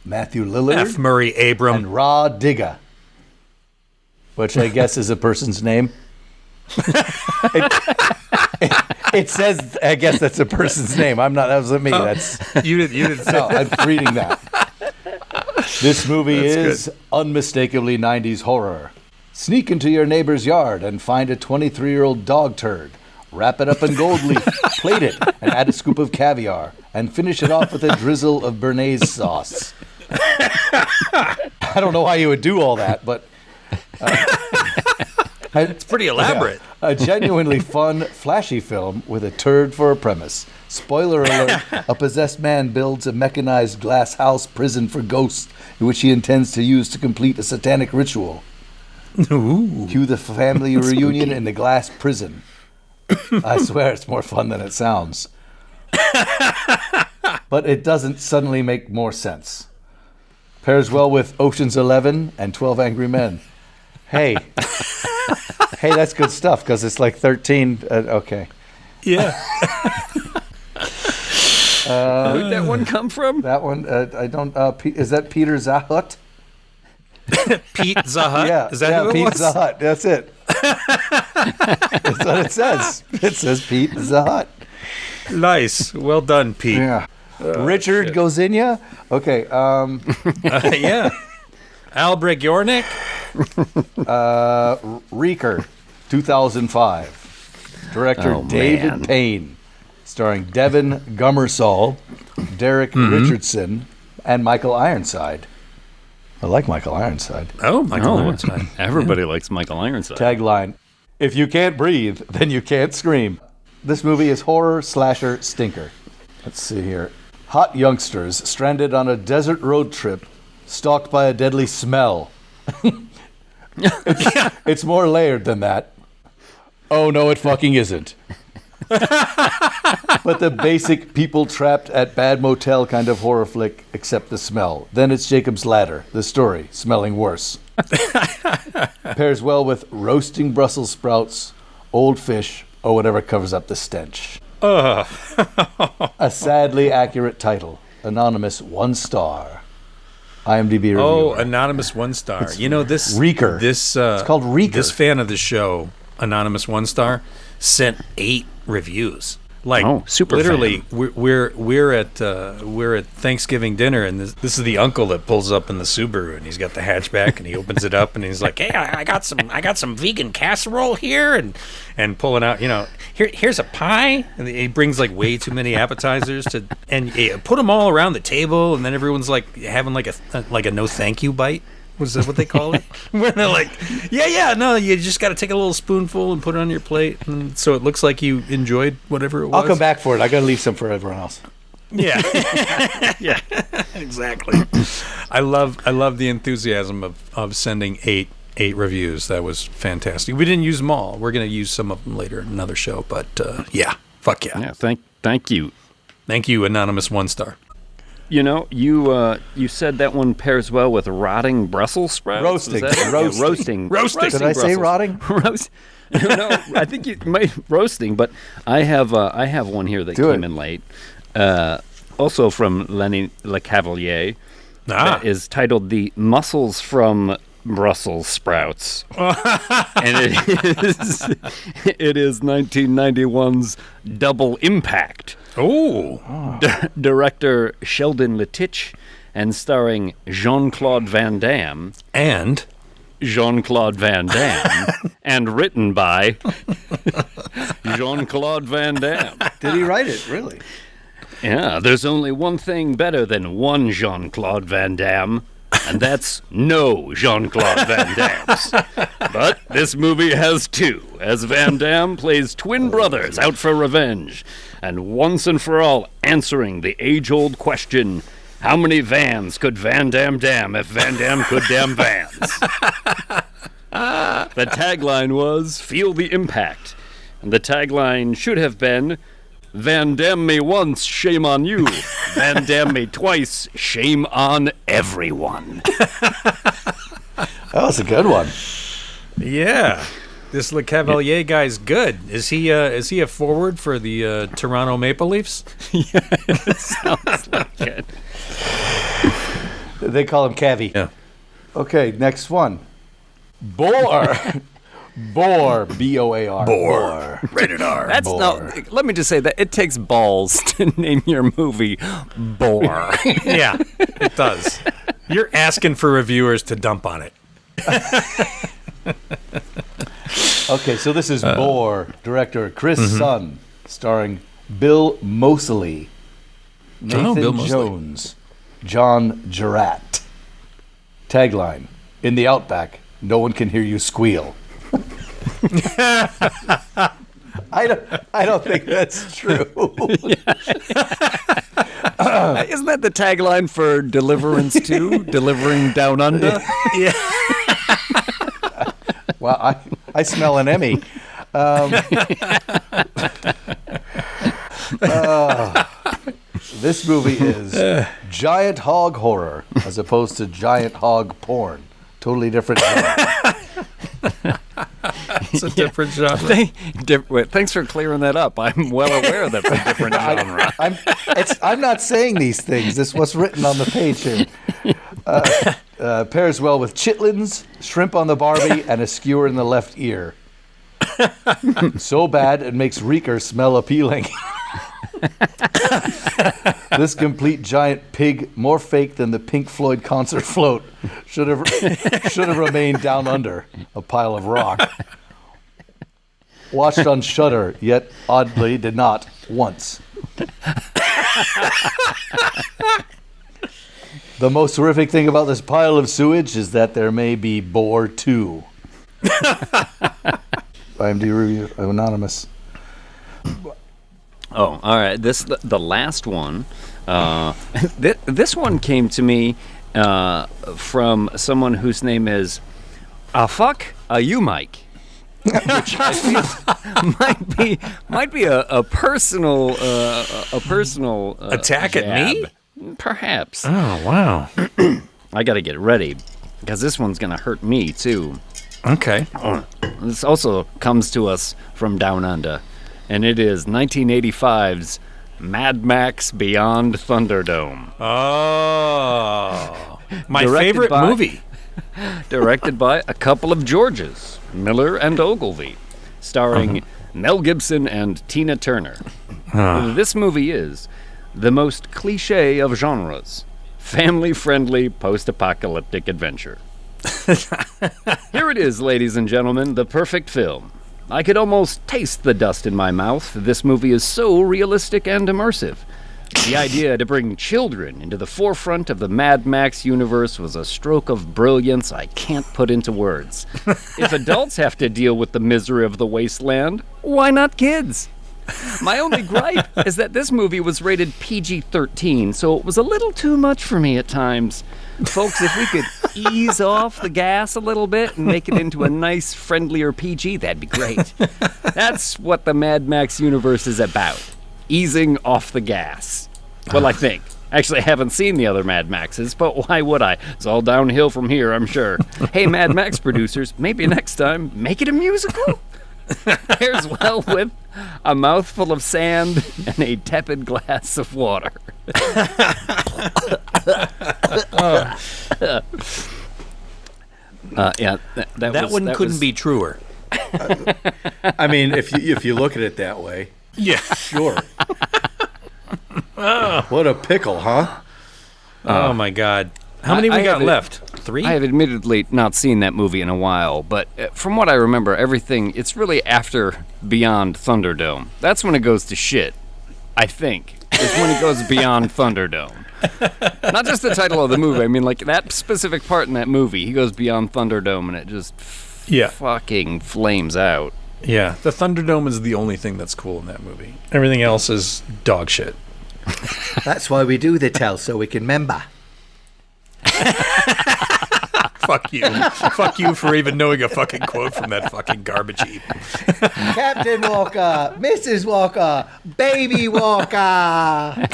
Matthew Lillard, F. Murray Abram. and Ra Digga, which I guess is a person's name. It says, I guess that's a person's name. I'm not. That wasn't me. That's You didn't say no. I'm reading that. This movie is unmistakably 90s horror. Sneak into your neighbor's yard and find a 23-year-old dog turd. Wrap it up in gold leaf, plate it, and add a scoop of caviar, and finish it off with a drizzle of béarnaise sauce. I don't know how you would do all that, but It's pretty elaborate. a genuinely fun, flashy film with a turd for a premise. Spoiler alert, a possessed man builds a mechanized glass house prison for ghosts, which he intends to use to complete a satanic ritual. Cue the family reunion in the glass prison. I swear it's more fun than it sounds. But it doesn't suddenly make more sense. Pairs well with Ocean's 11 and 12 Angry Men. Hey, that's good stuff because it's like 13. Okay. Yeah. Where'd that one come from? That one, I don't, is that Peter Zahut? Pete Zahut? Yeah. Is that who it Pete was? Zahut. That's it. That's what it says. It says Pete Zahut. Nice. Well done, Pete. Yeah. Richard Gozinia? Okay. Yeah. Albrecht Yornik? Reeker, 2005. Director David man. Payne. Starring Devin Gummersall, Derek Richardson, and Michael Ironside. I like Michael Ironside. Oh, Michael Ironside. Everybody likes Michael Ironside. Tagline, if you can't breathe, then you can't scream. This movie is horror slasher stinker. Let's see here. Hot youngsters stranded on a desert road trip, stalked by a deadly smell. It's more layered than that. Oh, no, it fucking isn't. But the basic people trapped at bad motel kind of horror flick, except the smell. Then it's Jacob's Ladder, the story, smelling worse. Pairs well with roasting Brussels sprouts, old fish, or whatever covers up the stench. A sadly accurate title. Anonymous 1 star. IMDb reviewer. Oh, anonymous 1 star. You know this Reeker. This It's called Reeker. This fan of the show, anonymous 1 star, sent 8 reviews. Like super literally, we're at Thanksgiving dinner, and this is the uncle that pulls up in the Subaru, and he's got the hatchback, and he opens it up, and he's like, "Hey, I got some vegan casserole here," and pulling out, here's a pie, and he brings like way too many appetizers and put them all around the table, and then everyone's like having like a no thank you bite. Was that what they call it? When they're like, no, you just got to take a little spoonful and put it on your plate, and so it looks like you enjoyed whatever it was. I'll come back for it. I got to leave some for everyone else. Yeah, yeah, exactly. I love the enthusiasm of sending eight reviews. That was fantastic. We didn't use them all. We're going to use some of them later in another show. But yeah, fuck yeah. Yeah, thank you. Thank you, anonymous 1 star. You know, you said that one pairs well with rotting Brussels sprouts. Roasting. Roasting. Did I say rotting? Roast. No, I think you might roasting, but I have one here that came in late. Also from Lenny Le Cavalier. That is titled "The Mussels from Brussels Sprouts," and it is 1991's Double Impact. Oh. Director Sheldon Lettich and starring Jean-Claude Van Damme. And Jean-Claude Van Damme. And written by Jean-Claude Van Damme. Did he write it, really? Yeah, there's only one thing better than one Jean-Claude Van Damme, and that's no Jean-Claude Van Dammes. But this movie has 2, as Van Damme plays twin brothers out for revenge, and once and for all answering the age-old question, how many vans could Van Damme damn if Van Damme could damn vans? The tagline was, "Feel the impact," and the tagline should have been, "Van Damme me once, shame on you. Van Damme me twice, shame on everyone." That was a good one. yeah, this Le Cavalier guy's good. Is he a forward for the Toronto Maple Leafs? Yeah, it sounds like it. They call him Cavi. Yeah. Okay, next one. Boar. Boar. B-O-A-R. Boar. Rated R. That's no. Let me just say that it takes balls to name your movie Boar. Yeah, it does. You're asking for reviewers to dump on it. Okay, so this is Boar. Director Chris Sun. Starring Bill Moseley. Nathan Bill Moseley. Jones. John Jarratt. Tagline. In the Outback, no one can hear you squeal. I don't think that's true. Isn't that the tagline for Deliverance 2? Delivering Down Under? Yeah. Well, I smell an Emmy. This movie is giant hog horror as opposed to giant hog porn. Totally different genre. It's a different genre. Thanks for clearing that up. I'm well aware that's a different genre. I'm not saying these things. This is what's written on the page here. Pairs well with chitlins, shrimp on the Barbie, and a skewer in the left ear. So bad it makes Reeker smell appealing. This complete giant pig, more fake than the Pink Floyd concert float, should have remained down under a pile of rock. Watched on Shudder, yet oddly did not once. The most horrific thing about this pile of sewage is that there may be Boar 2. IMDb review, anonymous. Oh, all right. The last one. This one came to me from someone whose name is you, Mike. Which I feel might be a personal Attack at me? jab. Perhaps. Oh, wow. I got to get ready because this one's gonna hurt me too. Okay. This also comes to us from Down Under, and it is 1985's Mad Max Beyond Thunderdome. Oh. My Directed favorite by- movie. Directed by a couple of Georges, Miller and Ogilvy, starring Mel Gibson and Tina Turner. This movie is the most cliche of genres. Family-friendly post-apocalyptic adventure. Here it is, ladies and gentlemen, the perfect film. I could almost taste the dust in my mouth. This movie is so realistic and immersive. The idea to bring children into the forefront of the Mad Max universe was a stroke of brilliance I can't put into words. If adults have to deal with the misery of the wasteland, why not kids? My only gripe is that this movie was rated PG-13, so it was a little too much for me at times. Folks, if we could ease off the gas a little bit and make it into a nice, friendlier PG, that'd be great. That's what the Mad Max universe is about. Easing off the gas. Well, I think. Actually, I haven't seen the other Mad Maxes, but why would I? It's all downhill from here, I'm sure. Hey, Mad Max producers, maybe next time, make it a musical? Pairs well with a mouthful of sand and a tepid glass of water. Yeah, That one couldn't was- be truer. I mean, if you look at it that way, Yeah. sure. What a pickle, huh? Oh, my God. How many we I got have it- left? 3? I have admittedly not seen that movie in a while, but from what I remember, it's really after Beyond Thunderdome. That's when it goes to shit, I think. It's when it goes beyond Thunderdome. Not just the title of the movie. I mean, like, that specific part in that movie, he goes beyond Thunderdome and it just fucking flames out. Yeah. The Thunderdome is the only thing that's cool in that movie. Everything else is dog shit. That's why we do the tell, so we can remember. Fuck you. Fuck you for even knowing a fucking quote from that fucking garbage heap. Captain Walker, Mrs. Walker, Baby Walker.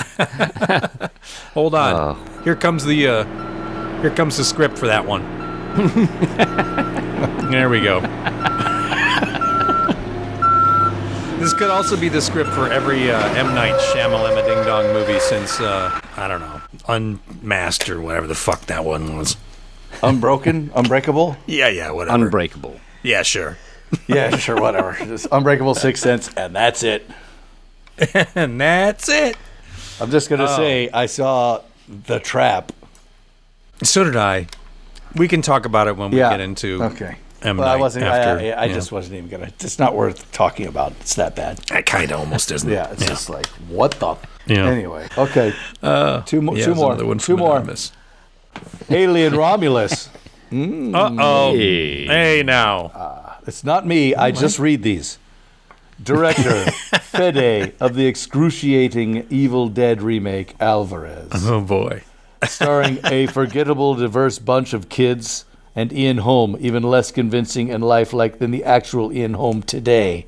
Hold on. Here comes the script for that one. There we go. This could also be the script for every M Night Shyamalan Ding Dong movie since I don't know, Unmasked or whatever the fuck that one was. Unbroken, Unbreakable. Yeah, whatever. Unbreakable. Yeah, sure. Yeah, sure, whatever. Just Unbreakable, Sixth Sense, and that's it. And that's it. I'm just gonna say I saw The Trap. So did I. We can talk about it when we get into M Well, Night I wasn't. after. I just wasn't even gonna. It's not worth talking about. It's that bad. It kind of almost isn't. Yeah, it's just like what the. Yeah. Anyway, okay. Two more. Yeah, Two there's more. another one Two from more. Anonymous. Alien Romulus. Uh-oh. Hey now. It's not me. I just read these. Director Fede of the excruciating Evil Dead remake Alvarez, Oh, boy. starring a forgettable, diverse bunch of kids and Ian Holm, even less convincing and lifelike than the actual Ian Holm today.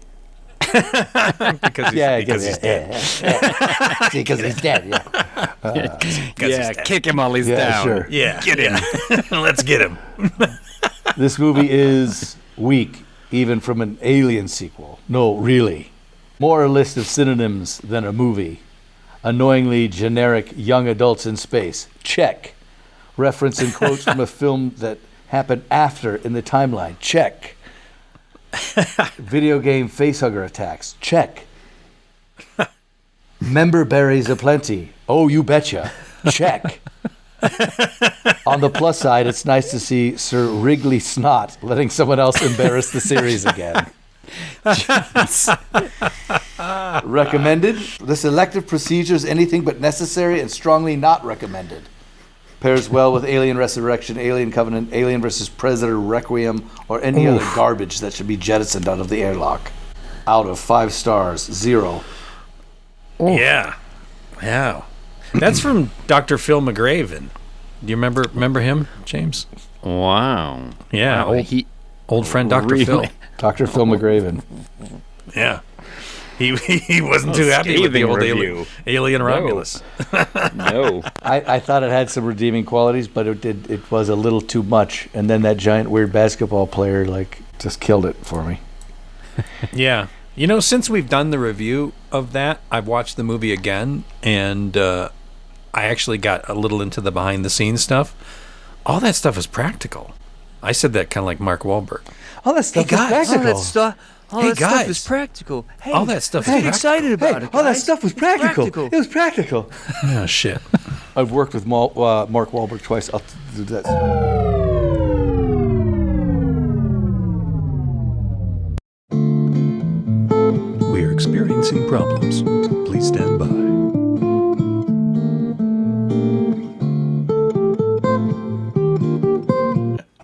Because he's dead. Because he's dead. Yeah. Kick him while he's Yeah, down. sure. Yeah. Get him. Let's get him. This movie is weak, even from an Alien sequel. No, really. More a list of synonyms than a movie. Annoyingly generic young adults in space. Check. Reference and quotes from a film that happened after in the timeline. Check. Video game facehugger attacks. Check. Member berries aplenty. Oh, you betcha. Check. On the plus side, it's nice to see Sir Wrigley Snot letting someone else embarrass the series again. Recommended. This elective procedure is anything but necessary and strongly not recommended. Pairs well with Alien Resurrection, Alien Covenant, Alien vs. Predator Requiem, or any other garbage that should be jettisoned out of the airlock. Out of 5 stars, 0. Yeah. Wow. That's from Dr. Phil McGraven. Do you remember him, James? Wow. Yeah, Wow, old friend Dr. really? Phil. Dr. Phil McGraven. Yeah. He wasn't too happy with the old review. alien Romulus. No. I thought it had some redeeming qualities, but it was a little too much. And then that giant weird basketball player just killed it for me. Yeah. Since we've done the review of that, I've watched the movie again, and I actually got a little into the behind-the-scenes stuff. All that stuff is practical. I said that kind of like Mark Wahlberg. All that stuff is practical. All Hey, that stuff guys. is practical. Hey, All that stuff is get practical. excited about it, All that guys. stuff was practical. Practical. It was practical. Oh, shit. I've worked with Mark Wahlberg twice. I'll do that. We are experiencing problems. Please stand by.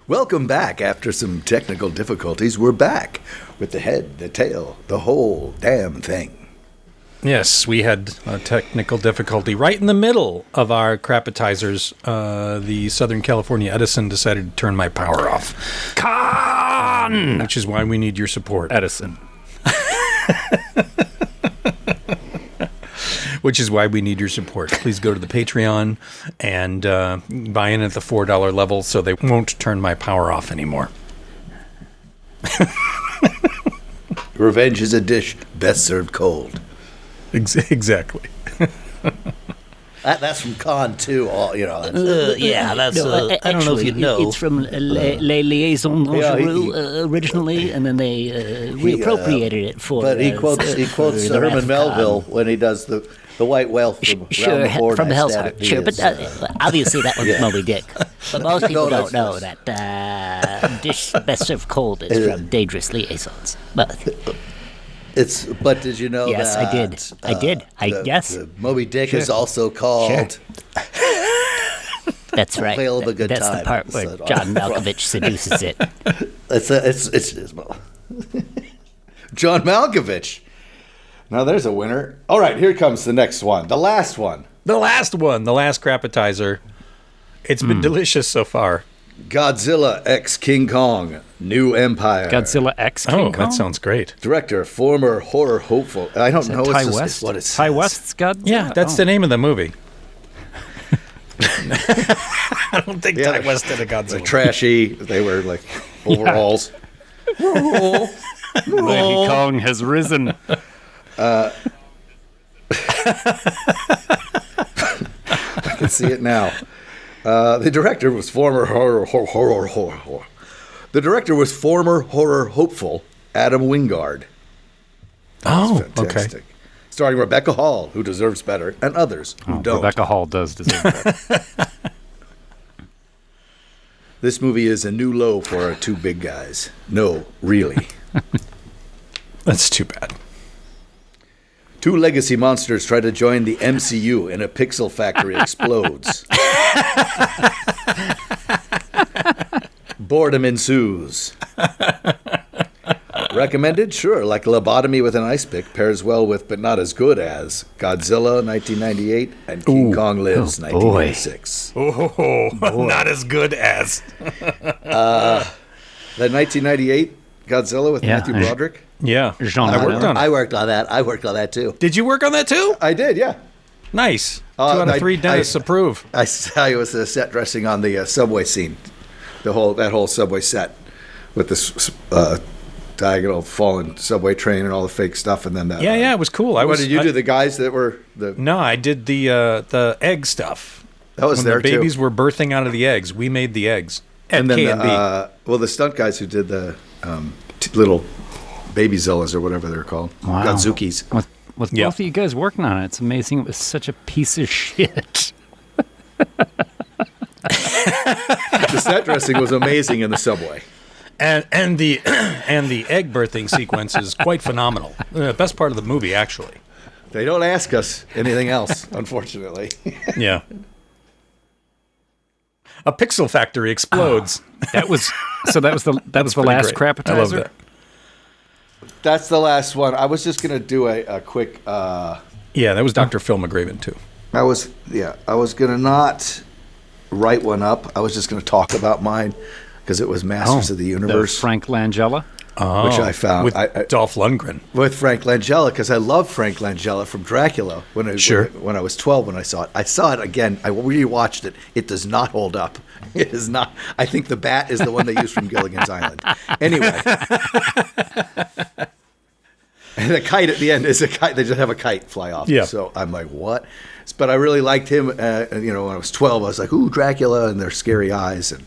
Welcome back. After some technical difficulties, we're back with the head, the tail, the whole damn thing. Yes, we had a technical difficulty right in the middle of our crapatizers. The Southern California Edison decided to turn my power off, which is why we need your support. Edison. Which is why we need your support. Please go to the Patreon and buy in at the $4 level so they won't turn my power off anymore. Revenge is a dish best served cold. Exactly. That's from Con too. Yeah, that's. I don't know if you know. It's from Les Liaisons Dangereuses originally, and then they reappropriated it for. But he quotes for the Herman Wrath of Melville Khan. when he does the white whale from Sure, around the board. from I Hell's stab Heart. it. Sure, He but is, obviously that one's Yeah. Moby Dick. But most people No, don't know that's- that Dish Best Served Cold is from Dangerous Liaisons. But But did you know Yes, that? I did. I did. Yes. the Moby Dick is also called. that's right. Whale of a Good That's Time. the part where So- John Malkovich seduces it. It's John Malkovich. Now there's a winner. All right, here comes the next one. The last one. The last one, the last crapatizer. It's been delicious so far. Godzilla X King Kong, New Empire. Godzilla X King Kong? That sounds great. Director, former horror hopeful. I don't know Ty it's West? what it's Ty West's Godzilla? Yeah, that's the name of the movie. I don't think Ty West did a Godzilla. Trashy. They were like overalls. Mighty Kong has risen. I can see it now. The director was former horror. The director was former horror hopeful Adam Wingard. Oh, Fantastic. okay. Starring Rebecca Hall, who deserves better, and others who don't. Rebecca Hall does deserve that. This movie is a new low for our two big guys. No, really. That's too bad. Two legacy monsters try to join the MCU and a pixel factory explodes. Boredom ensues. Recommended? Sure, like lobotomy with an ice pick pairs well with, but not as good as, Godzilla 1998 and King Kong Lives 1996. Oh, not as good as. That 1998 Godzilla with Matthew Broderick? Yeah, Jean I worked Reno. on it. I worked on that. I worked on that too. Did you work on that too? I did, yeah. Nice. 2 out of 3 dentists approve. I was the set dressing on the subway scene, that whole subway set with this diagonal fallen subway train and all the fake stuff, and then that. Yeah, it was cool. What did you do? The guys that were the No, I did the egg stuff. that was When there the babies too. were birthing out of the eggs, we made the eggs at And then K&B. the stunt guys who did the little baby Zillas or whatever they're called, Wow. Godzukis. With Yeah. both of you guys working on it, it's amazing it was such a piece of shit. The set dressing was amazing in the subway. And the and the egg birthing sequence is quite phenomenal. The best part of the movie, actually. They don't ask us anything else, unfortunately. Yeah. A pixel factory explodes. That was the last great. crapatizer. I love that. That's the last one. I was just gonna do a quick. Yeah, that was Dr. Phil McGraven too. I was gonna not write one up. I was just gonna talk about mine because it was Masters of the Universe, Frank Langella. which I found with Dolph Lundgren. with Frank Langella, because I love Frank Langella from Dracula. When I was 12 when I saw it again. I rewatched it. It does not hold up. It is not. I think the bat is the one they used from Gilligan's Island. Anyway. And the kite at the end is a kite. They just have a kite fly off. Yeah. So I'm like, what? But I really liked him. When I was 12, I was like, ooh, Dracula and their scary eyes. And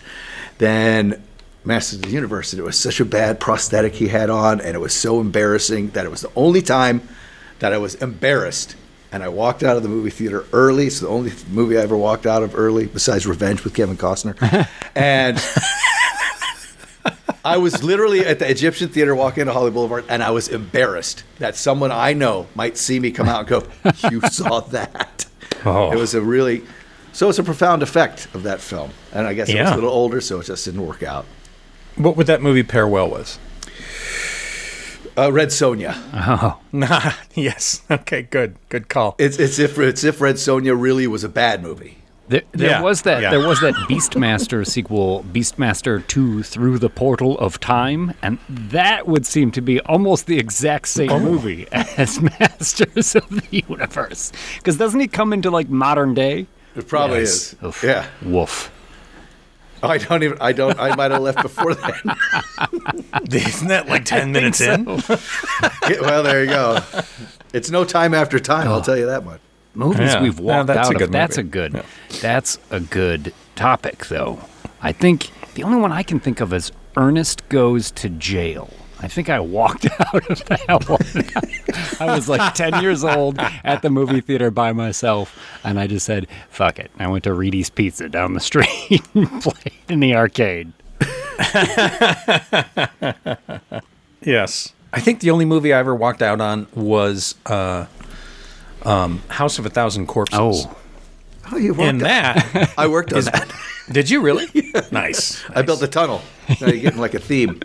then Masters of the Universe, and it was such a bad prosthetic he had on, and it was so embarrassing that it was the only time that I was embarrassed. And I walked out of the movie theater early. It's the only movie I ever walked out of early, besides Revenge with Kevin Costner. And I was literally at the Egyptian Theater walking into Hollywood Boulevard, and I was embarrassed that someone I know might see me come out and go, you saw that. Oh. It was it's a profound effect of that film. And I guess it was a little older, so it just didn't work out. What would that movie pair well with? Red Sonja. Oh, Yes. Okay. Good call. It's if Red Sonja really was a bad movie. there was that Beastmaster sequel, Beastmaster 2 Through the Portal of Time, and that would seem to be almost the exact same movie as Masters of the Universe. Because doesn't he come into like modern day? It probably is. Oof. Yeah. Woof. I might have left before then. Isn't that like 10 minutes in? Well, there you go. It's no time after time, I'll tell you that much. Movies we've walked that's out a good of. That's movie. That's a good topic, though. I think the only one I can think of is Ernest Goes to Jail. I think I walked out of that one. I was like 10 years old at the movie theater by myself, and I just said, fuck it. I went to Reedy's Pizza down the street and played in the arcade. Yes. I think the only movie I ever walked out on was House of a Thousand Corpses. Oh, you worked And that... I worked on that. Did you really? Nice. I built a tunnel. Now you're getting like a theme.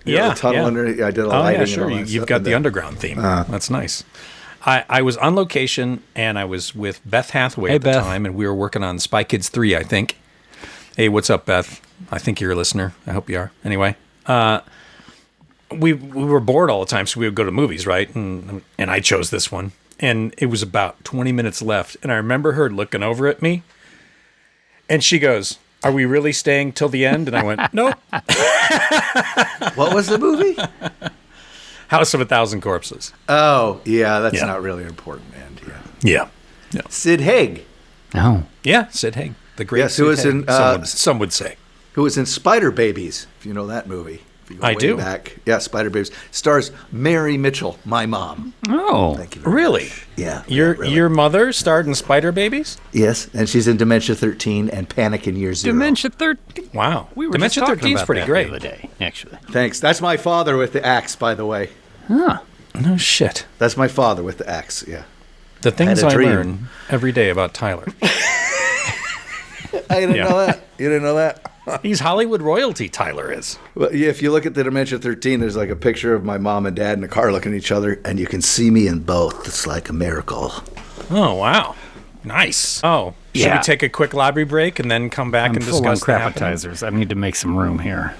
A tunnel under. I did a lighting. Yeah, sure. And all that You've stuff. got the underground theme. That's nice. I was on location, and I was with Beth Hathaway at the time, and we were working on Spy Kids 3, I think. Hey, what's up, Beth? I think you're a listener. I hope you are. Anyway, we were bored all the time, so we would go to movies, right? And I chose this one. And it was about 20 minutes left, and I remember her looking over at me, and she goes, "Are we really staying till the end?" And I went, "Nope." What was the movie? House of a Thousand Corpses. Oh, yeah, that's not really important, man. Yeah. Sid Haig, Oh. Yeah, Sid Haig. The great Yes, who was Sid Haig, in, some would say. who was in Spider Babies, if you know that movie. If you go I way do. Back. Yeah, Spider Babies. Stars Mary Mitchell, my mom. Oh. Thank you very Really? much. Yeah. Your your mother starred in Spider Babies? Yes, and she's in Dementia 13 and Panic in Year Zero. Dementia 13. Wow. We were Dementia just talking 13 is about pretty that great. the other day, actually. Thanks. That's my father with the axe, by the way. Huh. No shit. That's my father with the axe, yeah. The things a I dream. learn every day about Tyler. I didn't Yeah. know that. You didn't know that? He's Hollywood royalty, Tyler is. Well, yeah, if you look at the Dementia 13, there's like a picture of my mom and dad in the car looking at each other, and you can see me in both. It's like a miracle. Oh, wow. Nice. Oh, should Yeah. we take a quick lobby break and then come back I'm and full on discuss the happening? crapatizers. I need to make some room here.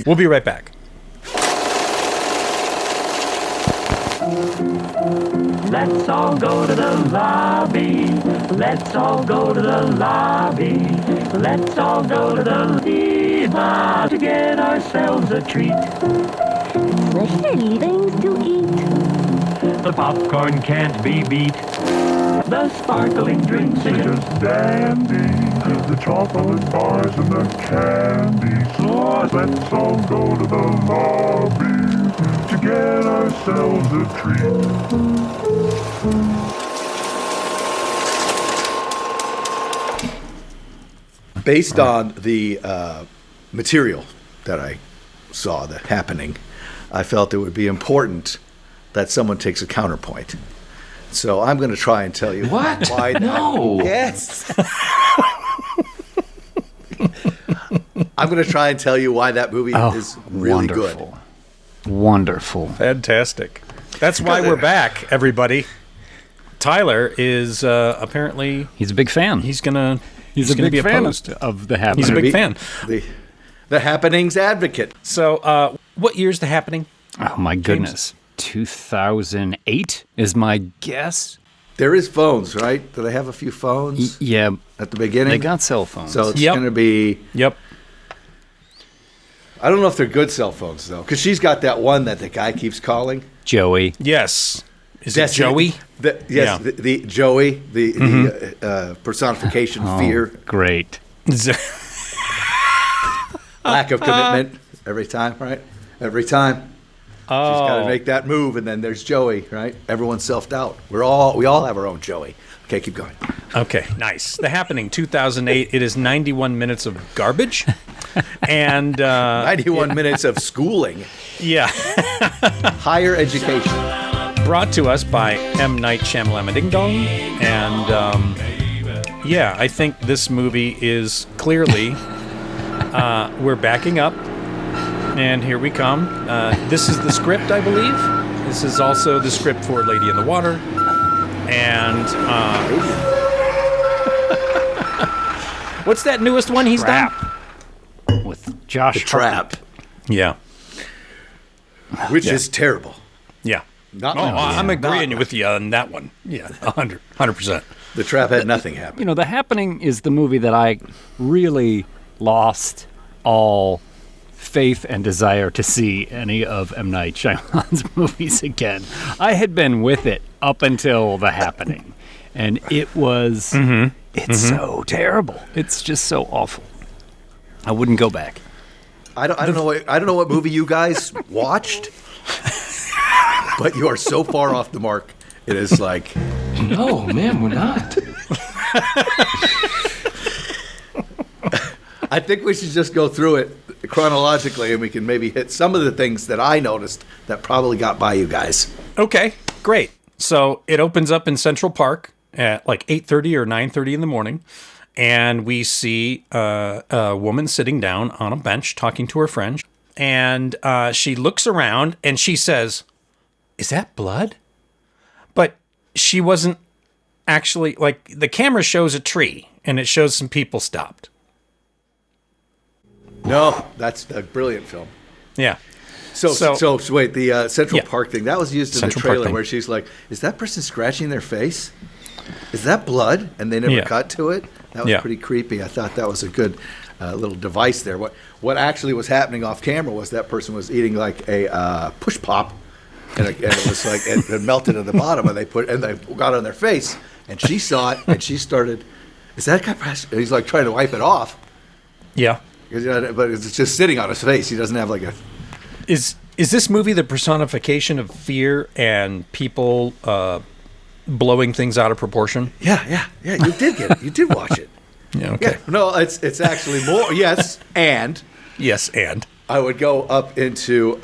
We'll be right back. Let's all go to the lobby. Let's all go to the lobby. Let's all go to the diva to get ourselves a treat. Especially things to eat. The popcorn can't be beat. The sparkling drinks are just dandy. The chocolate bars and the candy. So let's all go to the lobby to get ourselves a treat. Based on the material that I saw, the happening, I felt it would be important that someone takes a counterpoint. So I'm going to try and tell you why. No. Yes. I'm going to try and tell you why that movie is really good. Wonderful. Fantastic. That's why we're back, everybody. Tyler is apparently... He's a big fan. He's gonna be fan opposed of The Happening. He's a big fan. The Happening's advocate. So, what year's The Happening? Oh, my goodness. 2008 is my guess. There is phones, right? Do they have a few phones? Yeah. At the beginning? They got cell phones. So it's going to be... Yep. I don't know if they're good cell phones, though, because she's got that one that the guy keeps calling. Joey. Yes. Is it Joey? Yes, the Joey, the personification of fear. Great. Lack of commitment every time, right? Every time. She's got to make that move, and then there's Joey, right? Everyone's self-doubt. We all have our own Joey. Okay, keep going. Okay, nice. The Happening, 2008. It is 91 minutes of garbage, and 91 minutes of schooling. Yeah. Higher education. Brought to us by M Night Shyamalan Ding Dong, and I think this movie is clearly we're backing up. And here we come. This is the script, I believe. This is also the script for Lady in the Water. And what's that newest one he's done? With Josh The Trap. Yeah. Which is terrible. Yeah. I'm agreeing with you on that one. Yeah, 100%. The Trap had nothing happen. You know, The Happening is the movie that I really lost all faith and desire to see any of M. Night Shyamalan's movies again. I had been with it up until The Happening, and it was so terrible. It's just so awful. I wouldn't go back. I don't know what movie you guys watched, but you are so far off the mark. It is like, No, man, we're not. I think we should just go through it chronologically, and we can maybe hit some of the things that I noticed that probably got by you guys. Okay, great. So it opens up in Central Park at like 8:30 or 9:30 in the morning, and we see a woman sitting down on a bench talking to her friend, and she looks around and she says, "Is that blood?" But she wasn't actually, like, the camera shows a tree and it shows some people stopped. No, that's a brilliant film. Yeah. So wait, the Central Yeah. Park thing, that was used in Central the Park trailer thing. where she's like, is that person scratching their face? Is that blood? And they never Yeah. cut to it. That was Yeah. pretty creepy. I thought that was a good little device there. What actually was happening off camera was that person was eating like a push pop, and it was like it melted at the bottom, and they got on their face, and she saw it, and she started, is that guy? And he's like trying to wipe it off. Yeah. But it's just sitting on his face. He doesn't have like a... Is this movie the personification of fear and people blowing things out of proportion? Yeah. You did get it. You did watch it. Yeah, okay. Yeah. No, it's actually more. Yes, and Yes, and? I would go up into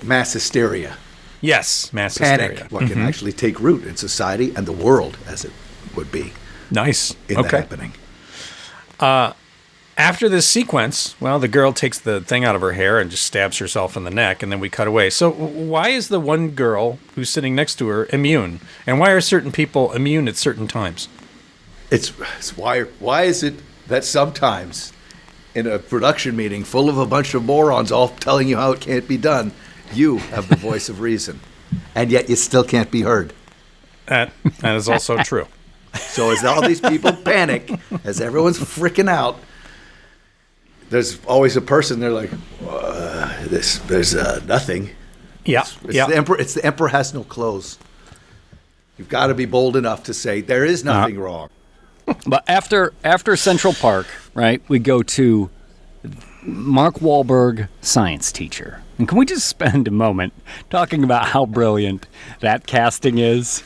mass hysteria, Yes, mass panic, hysteria. what can actually take root in society and the world as it would be Nice. in the Okay. happening. After this sequence, well, the girl takes the thing out of her hair and just stabs herself in the neck, and then we cut away. So why is the one girl who's sitting next to her immune? And why are certain people immune at certain times? It's why is it that sometimes in a production meeting full of a bunch of morons all telling you how it can't be done, you have the voice of reason, and yet you still can't be heard? That is also true. So as all these people panic, as everyone's freaking out, there's always a person there like, there's nothing. Yeah. It's the emperor has no clothes. You've got to be bold enough to say there is nothing wrong. But after Central Park, right, we go to Mark Wahlberg, science teacher. And can we just spend a moment talking about how brilliant that casting is?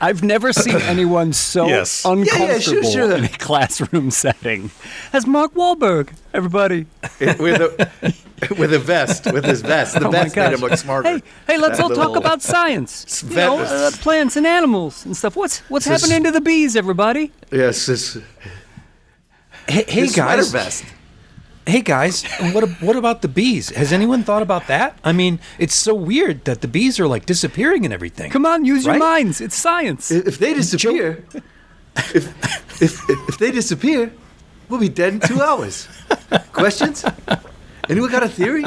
I've never seen anyone so Yes. uncomfortable sure. in a classroom setting as Mark Wahlberg. Everybody. with a vest, with his vest. The vest made him look smarter. Hey, let's That all talk little- about science. You vet- know, plants and animals and stuff. What's happening to the bees, everybody? Yes, his, Hey his sweater guys. vest. Hey guys, what about the bees? Has anyone thought about that? I mean, it's so weird that the bees are like disappearing and everything. Come on, use your Right? minds. It's science. If they disappear, if they disappear, we'll be dead in 2 hours. Questions? Anyone got a theory?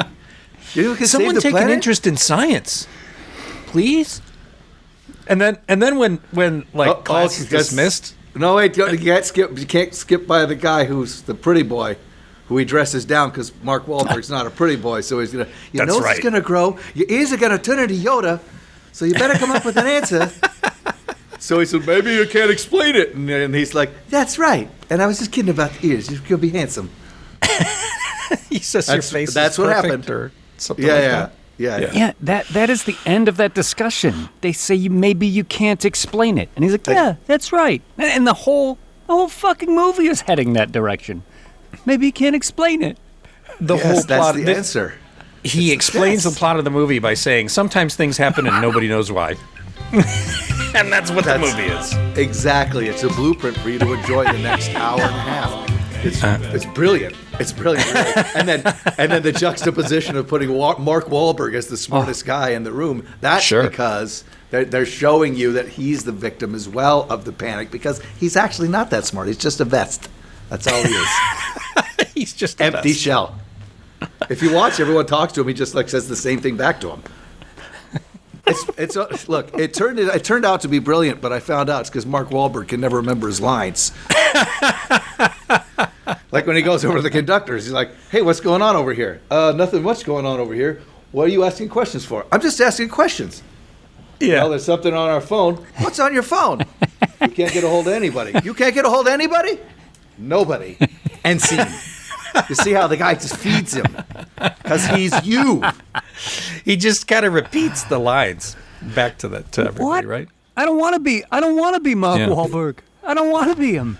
Anyone can Someone save the take planet? an interest in science, please. And then when like class is dismissed. No, wait, you can't skip by the guy who's the pretty boy, who he dresses down because Mark Wahlberg's not a pretty boy, so he's gonna. Your That's nose right. is gonna grow. Your ears are gonna turn into Yoda, so you better come up with an answer. So he said, maybe you can't explain it, and he's like, that's right. And I was just kidding about the ears. You're gonna be handsome. He says your face That's is what perfect happened. or something like that. Yeah. Yeah, that is the end of that discussion. They say maybe you can't explain it, and he's like, "Yeah, that's right." And the whole fucking movie is heading that direction. Maybe you can't explain it. The Yes, whole that's plot. the answer. He explains the best. plot of the movie by saying sometimes things happen and nobody knows why. And that's what the movie is. Exactly. It's a blueprint for you to enjoy the next hour and a half. It's brilliant. It's brilliant. Really. And then the juxtaposition of putting Mark Wahlberg as the smartest guy in the room. That's Sure. because they're showing you that he's the victim as well of the panic because he's actually not that smart. He's just a vest. That's all he is. He's just the Empty best. shell. If you watch, everyone talks to him. He just like says the same thing back to him. Look. It turned out to be brilliant, but I found out it's because Mark Wahlberg can never remember his lines. Like when he goes over to the conductors, he's like, "Hey, what's going on over here? Nothing much going on over here. What are you asking questions for? I'm just asking questions. Yeah. Well, there's something on our phone. What's on your phone? You can't get a hold of anybody. You can't get a hold of anybody? Nobody. End scene. You see how the guy just feeds him because he's you. He just kind of repeats the lines back to everybody, What? right? I don't want to be Mark Yeah. Wahlberg. I don't want to be him.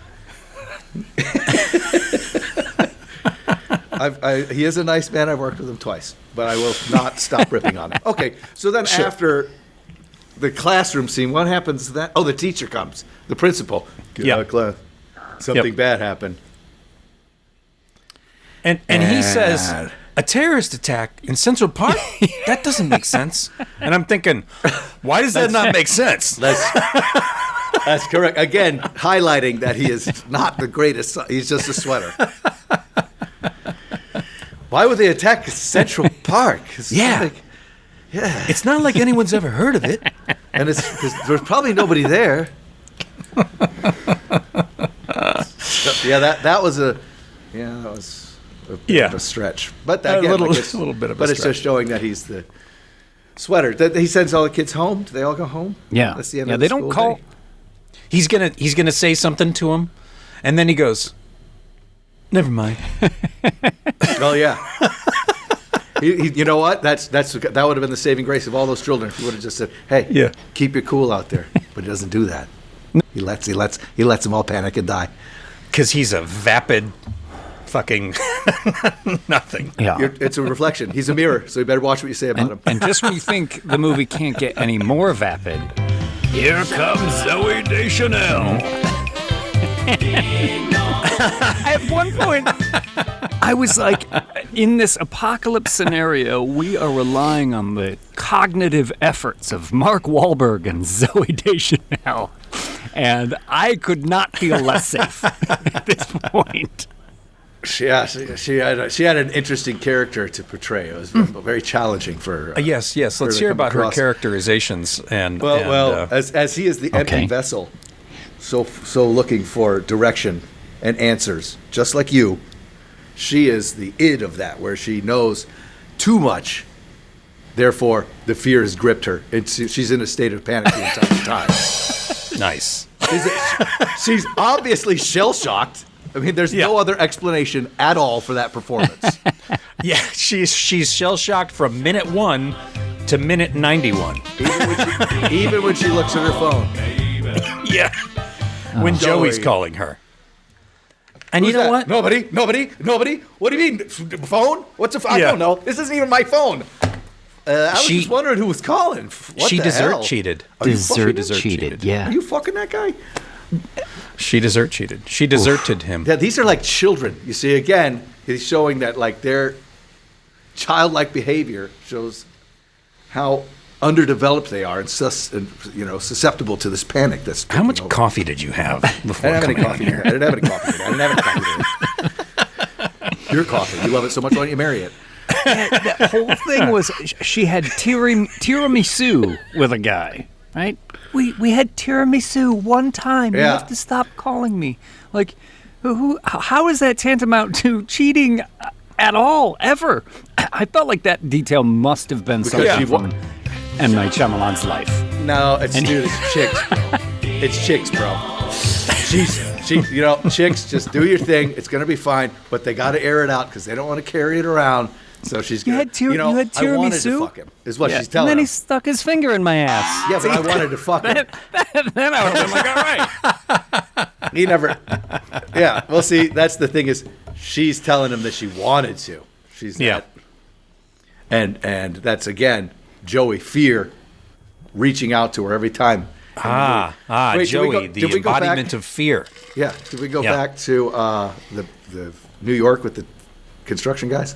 He is a nice man. I've worked with him twice, but I will not stop ripping on him. Okay, so then after the classroom scene, what happens then? Oh, the teacher comes, the principal. Yeah. Something bad happened. And he says, a terrorist attack in Central Park? That doesn't make sense. And I'm thinking, why does that not make sense? That's correct. Again, highlighting that he is not the greatest. He's just a sweater. Why would they attack Central Park? Yeah. Yeah. It's not like anyone's ever heard of it. And there's probably nobody there. That was a bit of a stretch. But A again, little- like it's, a little bit of a but it's stretch. just showing that he's the sweater. That he sends all the kids home. Do they all go home? Yeah. That's the end Yeah, of they the don't school call. day? He's gonna say something to him, and then he goes, never mind. Oh yeah. You know what? That would have been the saving grace of all those children if he would have just said, "Hey, Yeah. keep your cool out there." But he doesn't do that. He lets them all panic and die. Because he's a vapid fucking nothing. Yeah. It's a reflection. He's a mirror, so you better watch what you say about him. And just when you think the movie can't get any more vapid, here comes Zoe Deschanel. At one point, I was like, in this apocalypse scenario, we are relying on the cognitive efforts of Mark Wahlberg and Zoe Deschanel. And I could not feel less safe at this point. She had an interesting character to portray. It was very challenging for. Yes. Let's to hear come about her across. characterizations and. As he is the empty Okay. vessel, so looking for direction and answers, just like you. She is the id of that, where she knows too much. Therefore, the fear has gripped her. She's in a state of panic the entire time. Nice. She's obviously shell-shocked. I mean, there's no other explanation at all for that performance. Yeah, she's shell shocked from minute 1 to minute 91. Even when she looks at her phone. Yeah. When Joey's calling her. And Who's you know that? what? Nobody. What do you mean? Phone? What's a phone? I Yeah. don't know. This isn't even my phone. I was just wondering who was calling. What She the desert hell? cheated. Are you fucking Desert him? cheated. Yeah. Are you fucking that guy? She desert cheated. She deserted him. Yeah, these are like children. You see, again, he's showing that like their childlike behavior shows how underdeveloped they are and susceptible to this panic that's How much taking over. coffee did you have I before didn't have any coming coffee. in here? I didn't have any coffee today. I didn't have any coffee today. Your coffee. You love it so much, why don't you marry it? The whole thing was she had tiramisu with a guy, right? We had tiramisu one time. You Yeah. have to stop calling me. Like, how is that tantamount to cheating at all, ever? I felt like that detail must have been something she from M Night Shyamalan's life. No, it's chicks, bro. It's chicks, bro. Chicks, just do your thing. It's gonna be fine, but they got to air it out because they don't want to carry it around. So she's You gonna. had tiramisu? I wanted to fuck him. Is what she's telling And then him. he stuck his finger in my ass. Yeah, but I wanted to fuck him. Then I would have been like, all right. He never. Yeah. Well, see, that's the thing is, she's telling him that she wanted to. She's not. And that's again, Joey fear, reaching out to her every time. Wait, Joey, did we the go back? embodiment of fear. Yeah. Did we go Yeah. back to the New York with the construction guys?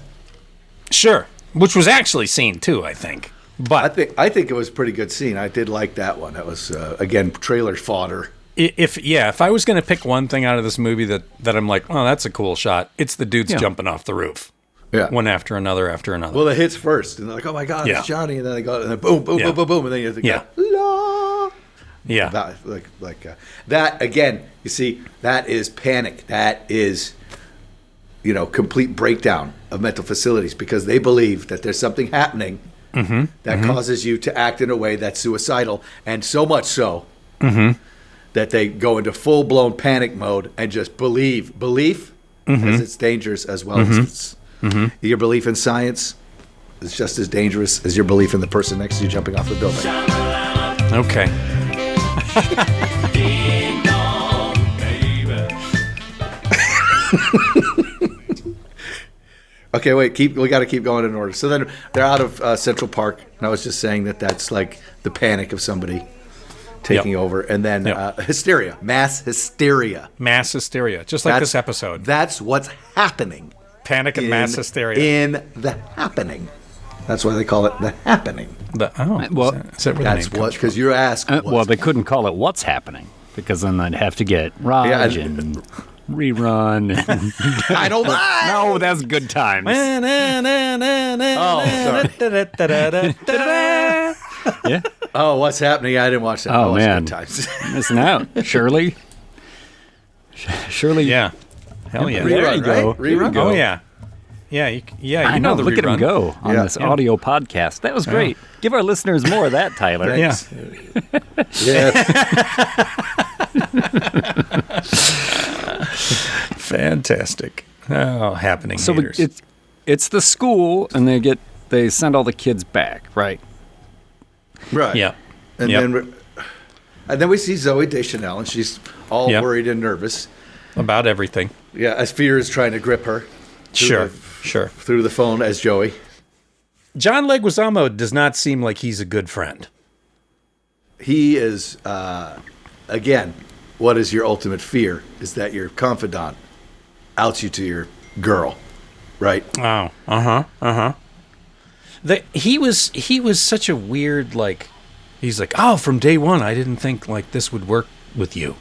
Sure. Which was actually seen too, I think. But I think it was a pretty good scene. I did like that one. That was again trailer fodder. if I was going to pick one thing out of this movie that I'm like, oh, that's a cool shot, it's the dudes jumping off the roof. Yeah. One after another after another. Well, it hits first, and they're like, "Oh my God, Yeah. it's Johnny!" And then they go, and then boom, boom, Yeah. boom, boom, boom, and then you have to Yeah. go, "La." yeah. That again. You see, that is panic. That is, complete breakdown of mental facilities because they believe that there's something happening that causes you to act in a way that's suicidal, and so much so that they go into full-blown panic mode and just belief as it's dangerous as well as it's. Your belief in science is just as dangerous as your belief in the person next to you jumping off the building. Okay. Okay, wait. We got to keep going in order. So then they're out of Central Park, and I was just saying that's like the panic of somebody taking over, and then hysteria, mass hysteria. Mass hysteria, just like this episode. That's what's happening. Panic and mass hysteria. In the happening. That's why they call it the happening. Is that where the name That's comes what, because you're asked. Well, they couldn't call it what's happening because then they'd have to get Raj and rerun. And I don't know. no, that's good times. Yeah. Oh, what's happening? I didn't watch that. Oh, It's man. good times. Missing out. Shirley. Yeah. Hell yeah. There you Rerun, go. right? Rerun? Oh yeah. Yeah, you I know know. the Look at him rerun. go on this audio podcast. That was great. Give our listeners more of that, Tyler. Yeah. Yeah. Fantastic. Oh, happening So haters. it's the school, and they send all the kids back, right? Right. Yeah. And Yep. then we see Zoe Deschanel, and she's all Yep. worried and nervous. About everything. Yeah, as fear is trying to grip her. Sure. Through the phone as Joey. John Leguizamo does not seem like he's a good friend. He is, again, what is your ultimate fear? Is that your confidant outs you to your girl, right? Oh, He was such a weird, like, he's like, oh, from day one, I didn't think like this would work with you,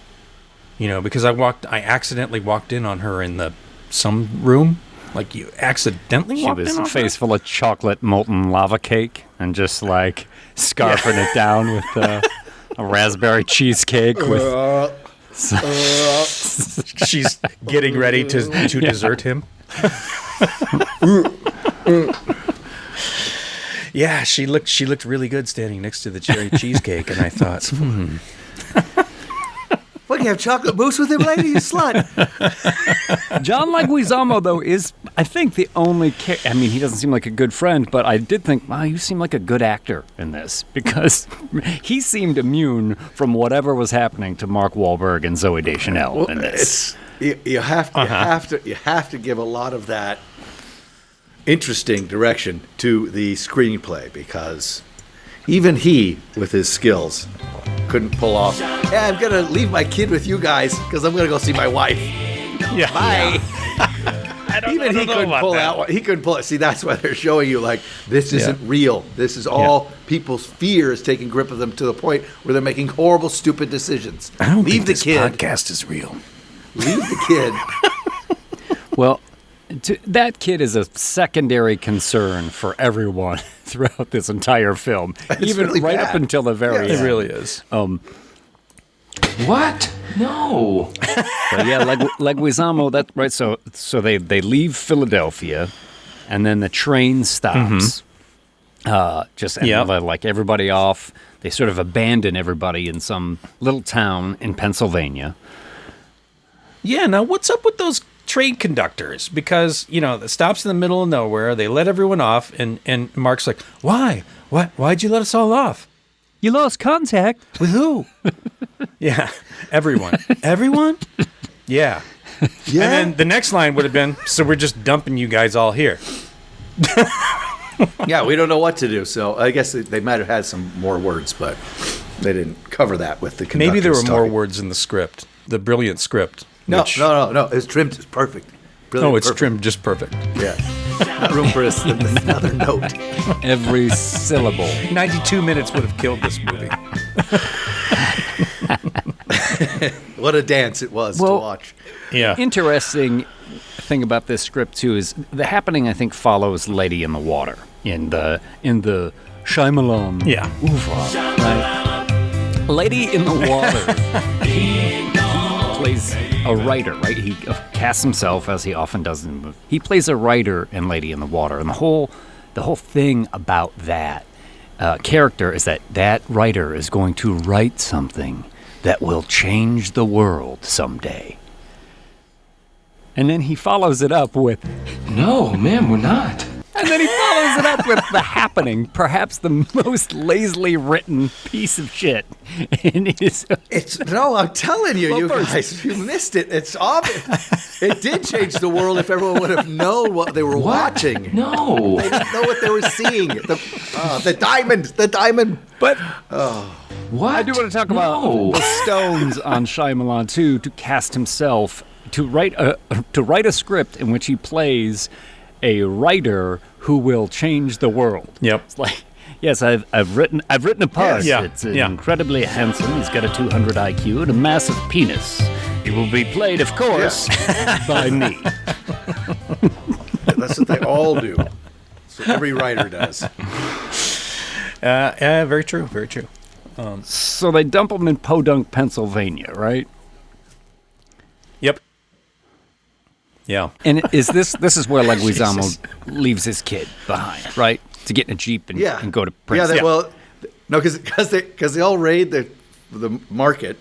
because I accidentally walked in on her in some room, like you accidentally She walked in was on face full of chocolate molten lava cake and just like scarfing it down with a raspberry cheesecake with. She's getting ready to desert him. Yeah, she looked really good standing next to the cherry cheesecake, and I thought, Look, you have chocolate mousse with him, lady? You slut. John Leguizamo, though, is, I think, the only... I mean, he doesn't seem like a good friend, but I did think, wow, you seem like a good actor in this, because he seemed immune from whatever was happening to Mark Wahlberg and Zooey Deschanel in this. You have to give a lot of that interesting direction to the screenplay, because even he, with his skills, couldn't pull off. Yeah, I'm gonna leave my kid with you guys because I'm gonna go see my wife. Yeah. Bye. Even he couldn't pull out. He couldn't pull it. See, that's why they're showing you like this isn't real. This is all people's fear is taking grip of them to the point where they're making horrible, stupid decisions. I don't leave think the this kid. podcast is real. Leave the kid. Well, that kid is a secondary concern for everyone throughout this entire film, even really right bad. up until the very It end. really is. What? No. But yeah, Leguizamo. That's right. So they leave Philadelphia, and then the train stops. And they like everybody off. They sort of abandon everybody in some little town in Pennsylvania. Yeah, now what's up with those train conductors? Because, it stops in the middle of nowhere. They let everyone off, and Mark's like, why? Why'd you let us all off? You lost contact With who? Yeah, everyone. Everyone? Yeah. Yeah. And then the next line would have been, so we're just dumping you guys all here. Yeah, we don't know what to do. So I guess they might have had some more words, but they didn't cover that with the conductors. Maybe there were more talking. words in the script, the brilliant script. No, which- no. It's trimmed just perfect. Brilliant, Oh, it's perfect. trimmed just perfect. Yeah. Not room for another note. every syllable. 92 minutes would have killed this movie. What a dance it was to watch. Yeah. Interesting thing about this script too is the happening. I think follows Lady in the Water in the Shyamalan. Yeah. oeuvre, right? Lady in the Water. he plays a writer, right? He casts himself as he often does in the movie. He plays a writer in Lady in the Water, and the whole thing about that character is that writer is going to write something that will change the world someday. And then he follows it up with, No, ma'am, we're not. and then he follows it up with The Happening, perhaps the most lazily written piece of shit in his. I'm telling you, Well, you first- guys, you missed it. It's obvious. It did change the world if everyone would have known what they were watching. No. They didn't know what they were seeing. The diamond. But What? I do want to talk about the stones on Shyamalan too. To cast himself to write a script in which he plays a writer who will change the world. Yep. It's like, yes, I've written a part. Yeah. It's Yeah. incredibly handsome. He's got a 200 IQ and a massive penis. He will be played, of course, by me. That's what they all do. That's what every writer does. Very true. Very true. So they dump him in Podunk, Pennsylvania, right? Yep. Yeah. And is this is where Leguizamo leaves his kid behind, right? To get in a Jeep and go to Princeton. Yeah, well, no, because they all raid the market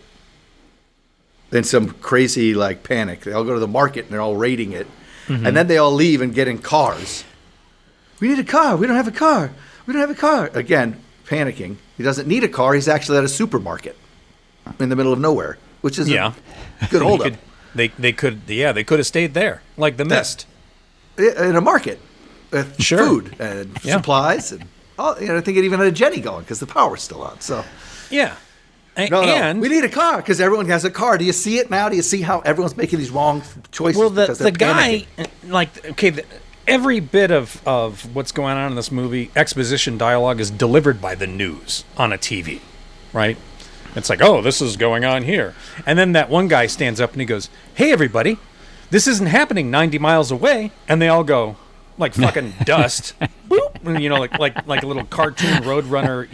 in some crazy like panic. They all go to the market and they're all raiding it, and then they all leave and get in cars. We need a car. We don't have a car. We don't have a car. Again, panicking. He doesn't need a car. He's actually at a supermarket in the middle of nowhere, which is a good holdup. They could have stayed there, like The Mist. In a market with Sure. food and supplies and all. I think it even had a Jenny going because the power's still on. So Yeah. no, we need a car because everyone has a car. Do you see it now? Do you see how everyone's making these wrong choices? Well, because the they're guy, panicking? every bit of what's going on in this movie, exposition dialogue is delivered by the news on a TV, right? It's like, oh, this is going on here. And then that one guy stands up and he goes, hey, everybody, this isn't happening 90 miles away. And they all go, like fucking dust. Boop. And, like a little cartoon roadrunner,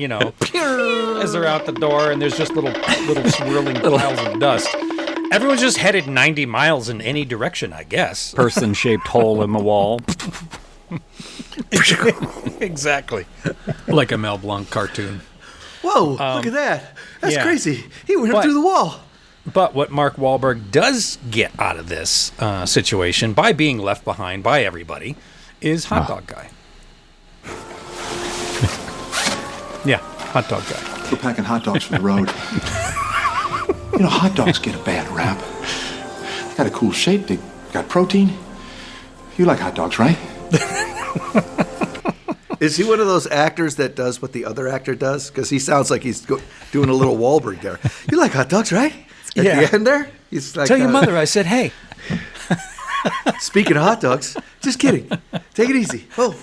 as they're out the door and there's just little swirling piles of dust. Everyone's just headed 90 miles in any direction, I guess. Person-shaped hole in the wall. Exactly. Like a Mel Blanc cartoon. Whoa, look at that. That's yeah. crazy. He went up But- through the wall. But what Mark Wahlberg does get out of this situation by being left behind by everybody is hot dog guy. Yeah, hot dog guy. We're packing hot dogs for the road. You know, hot dogs get a bad rap. Got a cool shape. They got protein. You like hot dogs, right? Is he one of those actors that does what the other actor does? Because he sounds like he's doing a little Wahlberg there. You like hot dogs, right? At the end there, he's like, Tell your mother I said, hey. Speaking of hot dogs, just kidding. Take it easy. Oh.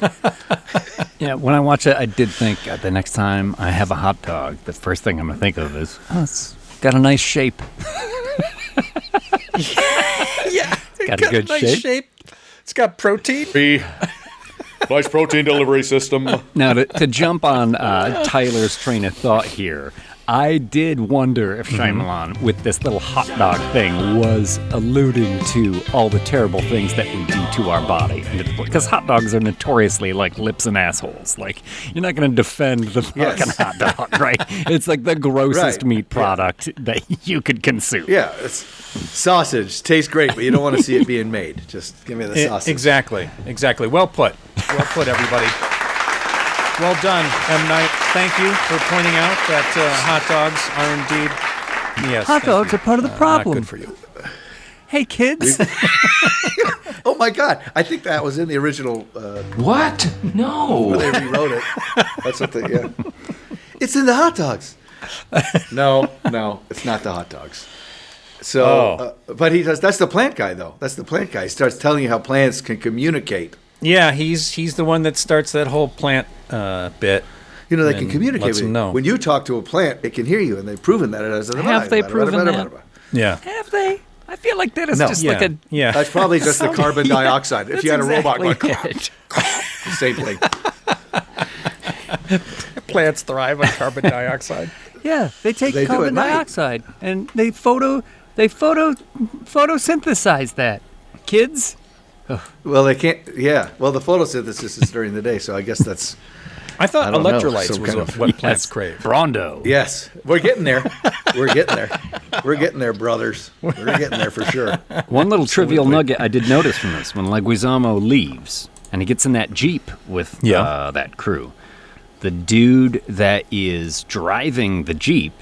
Yeah, when I watch it, I did think the next time I have a hot dog, the first thing I'm going to think of is, oh, it's got a nice shape. Yeah. Got a good nice shape. It's got protein. Nice protein delivery system. Now, to jump on Tyler's train of thought here, I did wonder if Shyamalan, with this little hot dog thing, was alluding to all the terrible things that we do to our body. Because hot dogs are notoriously like lips and assholes. Like, you're not going to defend the fucking hot dog, right? It's like the grossest meat product that you could consume. Yeah, it's sausage. Tastes great, but you don't want to see it being made. Just give me the sausage. Exactly. Well put. Well put, everybody. Well done, M. Night. Thank you for pointing out that hot dogs are indeed... Yes, Hot dogs are part of the problem. Not good for you. Hey, kids. Oh, my God. I think that was in the original... What? No. Where they rewrote it. That's what they... Yeah. It's in the hot dogs. No, it's not the hot dogs. So, but he does... That's the plant guy, though. That's the plant guy. He starts telling you how plants can communicate. Yeah, he's the one that starts that whole plant bit. You know, they can communicate lets with them you. know. When you talk to a plant, it can hear you, and they've proven that it has a... Have they proven that? Yeah. Have they? I feel like that is No. just Yeah. like a... Yeah. That's probably just the carbon dioxide. If you had a robot going... it. Same thing. Plants thrive on carbon dioxide. Yeah, they take They do at carbon night. dioxide and they photosynthesize that. Kids? Well, they can't... Yeah. Well, the photosynthesis is during the day, so I guess that's... I thought I don't know, electrolytes some was kind of- what plants crave. Brondo. Yes. We're getting there. We're getting there, brothers. We're getting there for sure. One little trivial nugget I did notice from this, when Leguizamo leaves and he gets in that Jeep with that crew, the dude that is driving the Jeep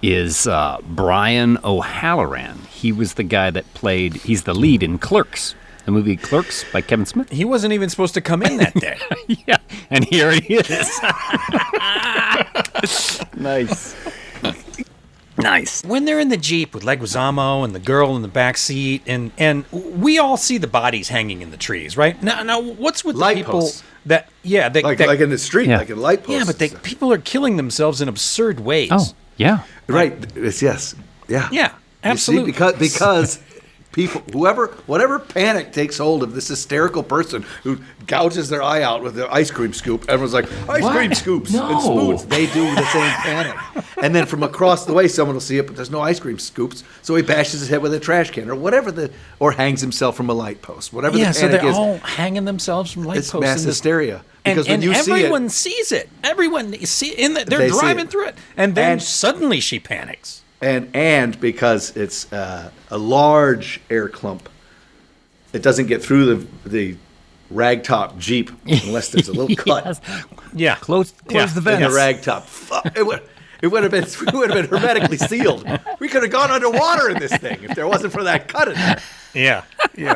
is Brian O'Halloran. He was the guy that he's the lead in Clerks, the movie Clerks by Kevin Smith. He wasn't even supposed to come in that day. Yeah, and here he is. Nice. Nice. When they're in the Jeep with Leguizamo and the girl in the back seat, and we all see the bodies hanging in the trees, right? Now what's with Light the people posts. that Like in the street, Yeah. like in light posts. yeah, but people are killing themselves in absurd ways. Oh, yeah. Right. It's yes. Yeah. Yeah, You see, absolutely. because people, whatever panic takes hold of this hysterical person who gouges their eye out with their ice cream scoop, everyone's like, ice cream scoops and No. spoons. They do the same panic. And then from across the way, someone will see it, but there's no ice cream scoops, so he bashes his head with a trash can or whatever or hangs himself from a light post. Whatever Yeah, the so panic they're is, all hanging themselves from light it's posts. mass in this- hysteria. And, Because when you everyone see sees it. Everyone they're They see driving it. through it, and then And- suddenly she panics. and because it's a large air clump, it doesn't get through the ragtop Jeep unless there's a little cut Yes. Yeah, Close the in vents. the ragtop. Fuck, it would have been hermetically sealed. We could have gone underwater in this thing if there wasn't for that cut in there. yeah.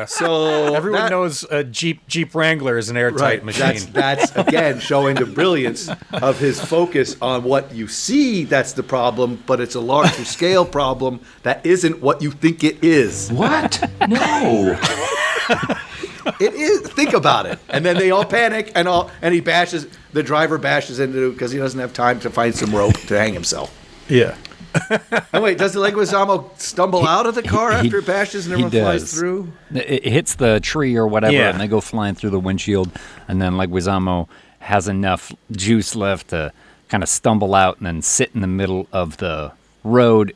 So Everyone knows a Jeep Wrangler is an airtight right. machine. That's again showing the brilliance of his focus on what you see. That's the problem, but it's a larger scale problem that isn't what you think it is. What? No. It is. Think about it. And then they all panic, and the driver bashes into because he doesn't have time to find some rope to hang himself. Yeah. And wait, does the Leguizamo stumble out of the car he- after it bashes and he everyone flies does. through? It hits the tree or whatever, Yeah. and they go flying through the windshield, and then Leguizamo has enough juice left to kind of stumble out and then sit in the middle of the road.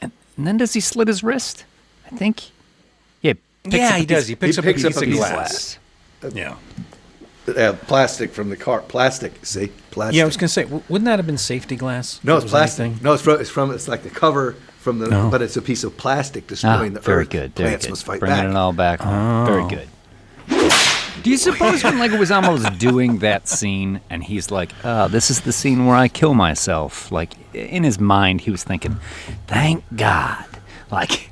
And then does he slit his wrist? I think. Yeah. Yeah, he does. He picks up a piece of glass. glass. Yeah. Plastic from the car. Plastic, plastic. Yeah, I was gonna say, wouldn't that have been safety glass? No, if it's it was plastic. anything? No, it's like the cover from the, but it's a piece of plastic destroying the very earth. good. Very Plants good. must fight Bringing back. it all back home. Very good. Do you suppose when Lego was almost doing that scene and he's like, this is the scene where I kill myself, like in his mind he was thinking, thank God. Like,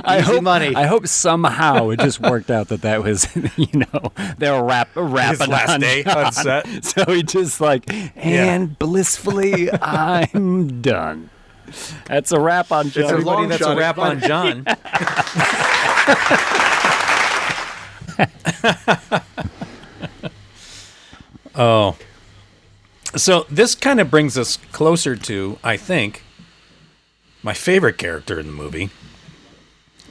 I hope somehow it just worked out that was, they were rapping His last on day John. on set. So he just like, and blissfully I'm done. That's a wrap on John. Everybody, long that's shot a wrap at on John. Oh. So this kind of brings us closer to, I think, my favorite character in the movie,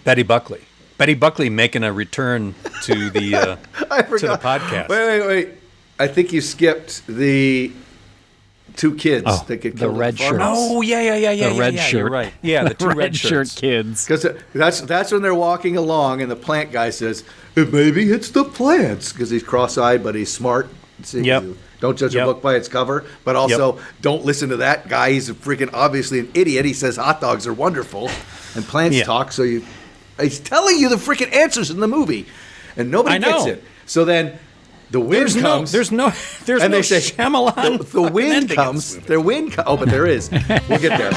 Betty Buckley. Betty Buckley making a return to the I to the forgot. podcast. Wait. I think you skipped the 2 kids that get the killed. red shirts. Oh yeah. The red You're shirt. right. Yeah, the 2 red shirt shirts. kids. Because that's when they're walking along, and the plant guy says, "Maybe it's the plants," because he's cross-eyed, but he's smart. See, Yep. Don't judge a book by its cover, but also don't listen to that guy. He's a freaking obviously an idiot. He says hot dogs are wonderful, and plants talk. So he's telling you the freaking answers in the movie, and nobody gets it. So then the wind comes. There's no and they say Shyamalan. the wind comes. Their wind. Oh, but there is. We'll get there.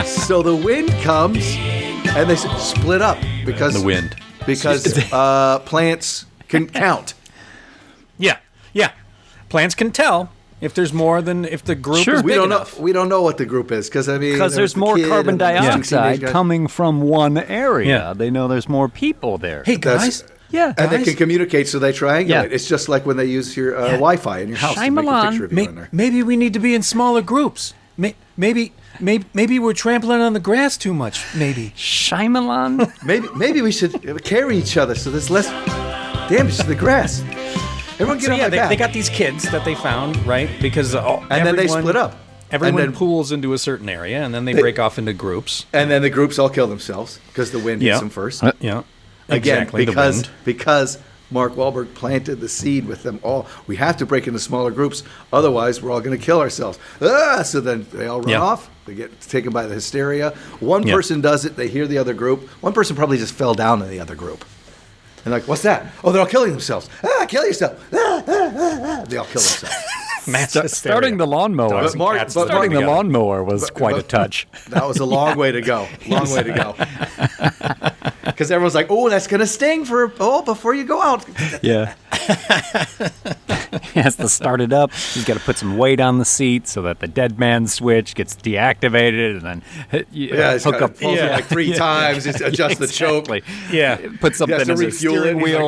So the wind comes, and they split up because The wind. because plants can count. Yeah. Plants can tell if there's more than if the group is We big don't know. enough. We don't know what the group is because There's more carbon dioxide coming from one area. Yeah. They know there's more people there. Hey guys, yeah, And they can communicate, so they triangulate. Yeah. It's just like when they use your Wi-Fi in your house to make a Shyamalan. picture of you in there. maybe we need to be in smaller groups. Maybe we're trampling on the grass too much. Maybe. Shyamalan. Maybe we should carry each other so there's less damage to the grass. Everyone get on my back. They got these kids that they found, right? Because and then they split up. Everyone And then- pools into a certain area, and then they break off into groups. And then the groups all kill themselves because the wind hits them first. Yeah. Again, Exactly. because Mark Wahlberg planted the seed with them all. We have to break into smaller groups, otherwise we're all going to kill ourselves. So then they all run off. They get taken by the hysteria. One person does it. They hear the other group. One person probably just fell down in the other group. And like, what's that? Oh, they're all killing themselves. Kill yourself. They all kill themselves. Starting the lawnmower. But Mark- but Starting the Mark- lawnmower was quite a touch. That was a long way to go. Long way to go. Because everyone's like, oh, that's going to sting before you go out. Yeah. He has to start it up. He's got to put some weight on the seat so that the dead man switch gets deactivated, and then He's hook up. pulls it like 3 times. Just adjust the choke. Yeah. Put something He has to in the refuel steering it. He's wheel.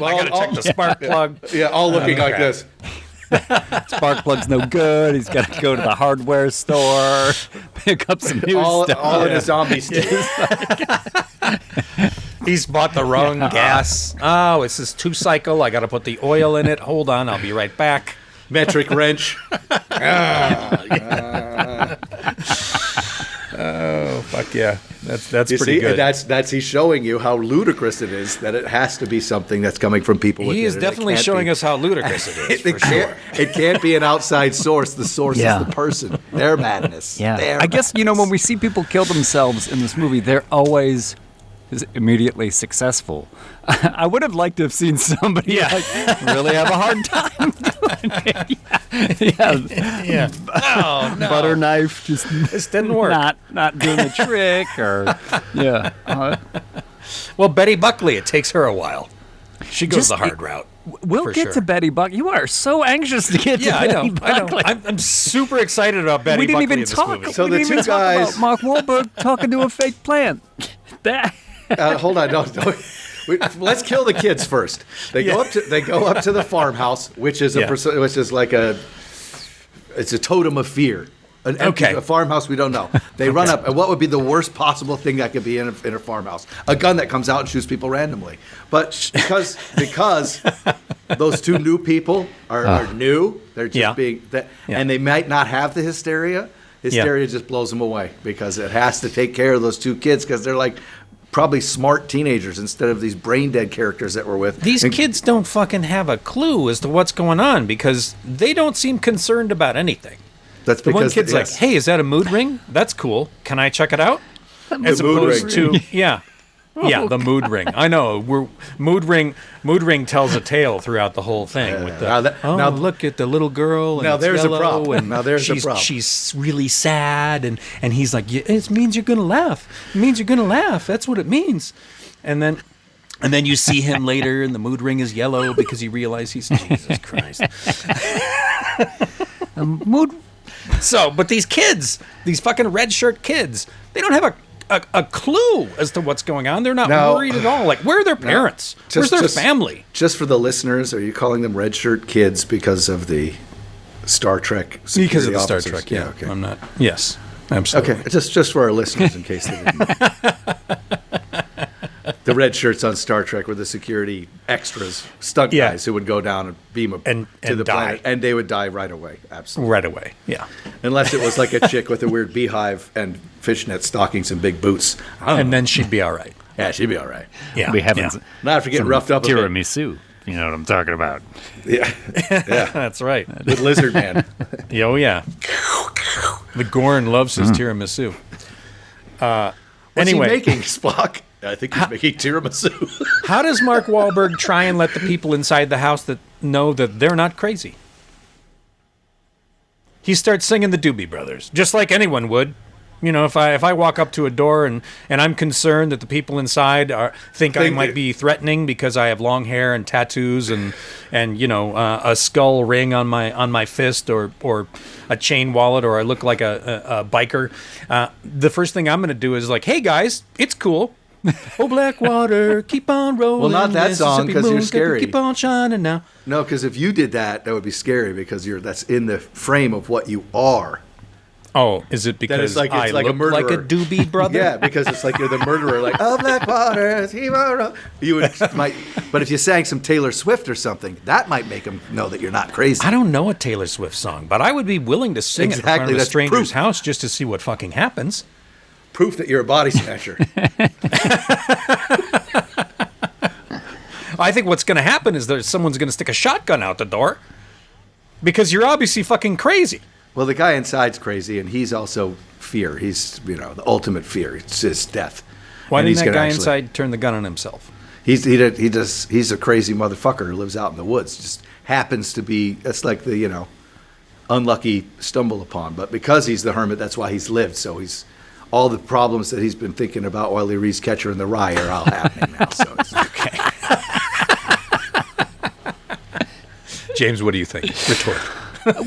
like, I gotta check the spark plug. Yeah, all looking like this. Spark plug's no good. He's got to go to the hardware store, pick up some new stuff. All in a zombie state. He's bought the wrong gas. Oh, it's this 2-cycle. I gotta put the oil in it. Hold on, I'll be right back. Metric wrench. Oh, fuck yeah. That's You pretty see, good. that's he's showing you how ludicrous it is that it has to be something that's coming from people. He is definitely showing us how ludicrous it is, for sure. It can't be an outside source. The source Yeah. is the person. Their madness. Yeah, Their I guess when we see people kill themselves in this movie, they're always immediately successful. I would have liked to have seen somebody really have a hard time doing it. Yeah. Oh, no. Butter knife just This didn't work. not doing the trick, or Well, Betty Buckley, it takes her a while. She goes Just- the hard route. we'll for get sure. to Betty Buckley. You are so anxious to get to Yeah, I Betty know. I know. Buckley. I'm super excited about Betty We didn't Buckley even in this talk. movie. So we the didn't two even talk guys- about Mark Wahlberg talking to a fake plant. That. Hold on, don't. Let's kill the kids first. They go up to the farmhouse, which is like it's a totem of fear. A farmhouse we don't know. They run up, and what would be the worst possible thing that could be in a farmhouse? A gun that comes out and shoots people randomly. But because those 2 new people are new, they're just and they might not have the hysteria. Hysteria just blows them away because it has to take care of those 2 kids because they're like probably smart teenagers instead of these brain dead characters that we're with. These kids don't fucking have a clue as to what's going on because they don't seem concerned about anything. That's The because one kid's like, hey, is that a mood ring? That's cool. Can I check it out? As mood opposed ring. to, yeah. Yeah, the mood ring. I know. Mood ring tells a tale throughout the whole thing. With the, now look at the little girl. And now it's there's a yellow, problem. And now there's a problem. She's really sad, and he's like, yeah, it means you're gonna laugh. It means you're gonna laugh. That's what it means. And then you see him later, and the mood ring is yellow because you realize he's Jesus Christ. But these kids, these fucking red shirt kids, they don't have a clue as to what's going on. They're not worried at all. Like, where are their parents? Where's their family? Just for the listeners, are you calling them red shirt kids because of the Star Trek security Because of the officers? Star Trek, yeah. Okay. I'm not. Yes, absolutely. Okay, just for our listeners in case they didn't know. The red shirts on Star Trek were the security extras, stunt guys who would go down and beam to the planet, and they would die right away. Absolutely, right away. Yeah, unless it was like a chick with a weird beehive and fishnet stockings and big boots, and then she'd be all right. Yeah, she'd be all right. Yeah, we haven't. Not after getting roughed up a bit. Tiramisu. You know what I'm talking about? Yeah, that's right. With Lizard Man. Oh yeah, the Gorn loves his tiramisu. What's anyway, he making, Spock? I think he's making tiramisu. How does Mark Wahlberg try and let the people inside the house know that they're not crazy? He starts singing the Doobie Brothers, just like anyone would. You know, if I walk up to a door and I'm concerned that the people inside think I might be threatening because I have long hair and tattoos and you know a skull ring on my fist or a chain wallet, or I look like a biker, the first thing I'm going to do is like, hey guys, it's cool. Oh, Blackwater, keep on rolling. Well, not that song, because you're scary. Keep on shining now. No, because if you did that would be scary because that's in the frame of what you are. Oh, is it because it's like I look a murderer. like a doobie brother? Yeah, because it's like you're the murderer. Like, oh, Blackwater, you might. But if you sang some Taylor Swift or something, that might make them know that you're not crazy. I don't know a Taylor Swift song, but I would be willing to sing it in front of a stranger's house just to see what fucking happens. Proof that you're a body snatcher. I think what's going to happen is that someone's going to stick a shotgun out the door because you're obviously fucking crazy. Well, the guy inside's crazy, and he's also fear. He's, the ultimate fear. It's his death. Why didn't that guy inside turn the gun on himself? He's a crazy motherfucker who lives out in the woods. Just happens to be. That's like the unlucky stumble upon. But because he's the hermit, that's why he's lived. So he's all the problems that he's been thinking about while he reads Catcher in the Rye are all happening now. So it's okay. James, what do you think? Retort.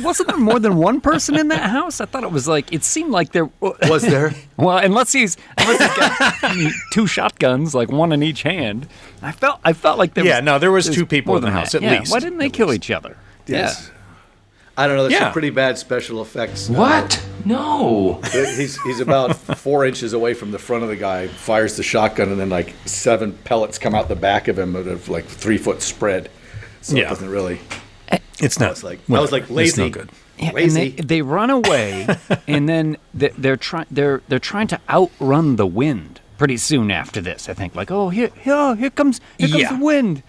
Wasn't there more than one person in that house? I thought it was like, it seemed like there was there. Well, unless he's got two shotguns, like one in each hand. I felt like there. There was two people in the house at least. Why didn't they kill each other? Yes. Yeah. I don't know. There's some pretty bad special effects. What? No. He's about 4 inches away from the front of the guy, fires the shotgun, and then like 7 pellets come out the back of him at a like 3-foot spread. So it doesn't really. It's not. I was like lazy. It's no good. Yeah, lazy. And they run away, and then they're trying to outrun the wind pretty soon after this. I think like, oh here comes the wind.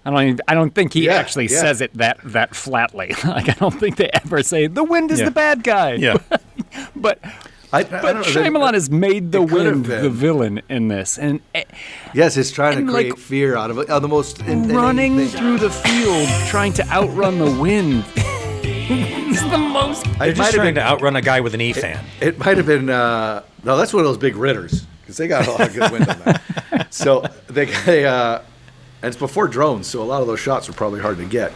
I don't think he actually says it that flatly. Like I don't think they ever say the wind is the bad guy. Yeah. but Shyamalan has made the wind the villain in this, and yes, he's trying to create fear out of it. The most running through the field, trying to outrun the wind. It's the most. They're just trying to outrun a guy with an E-fan. It might have been. No, that's one of those big Ritters because they got a lot of good wind on that. So and it's before drones, so a lot of those shots were probably hard to get.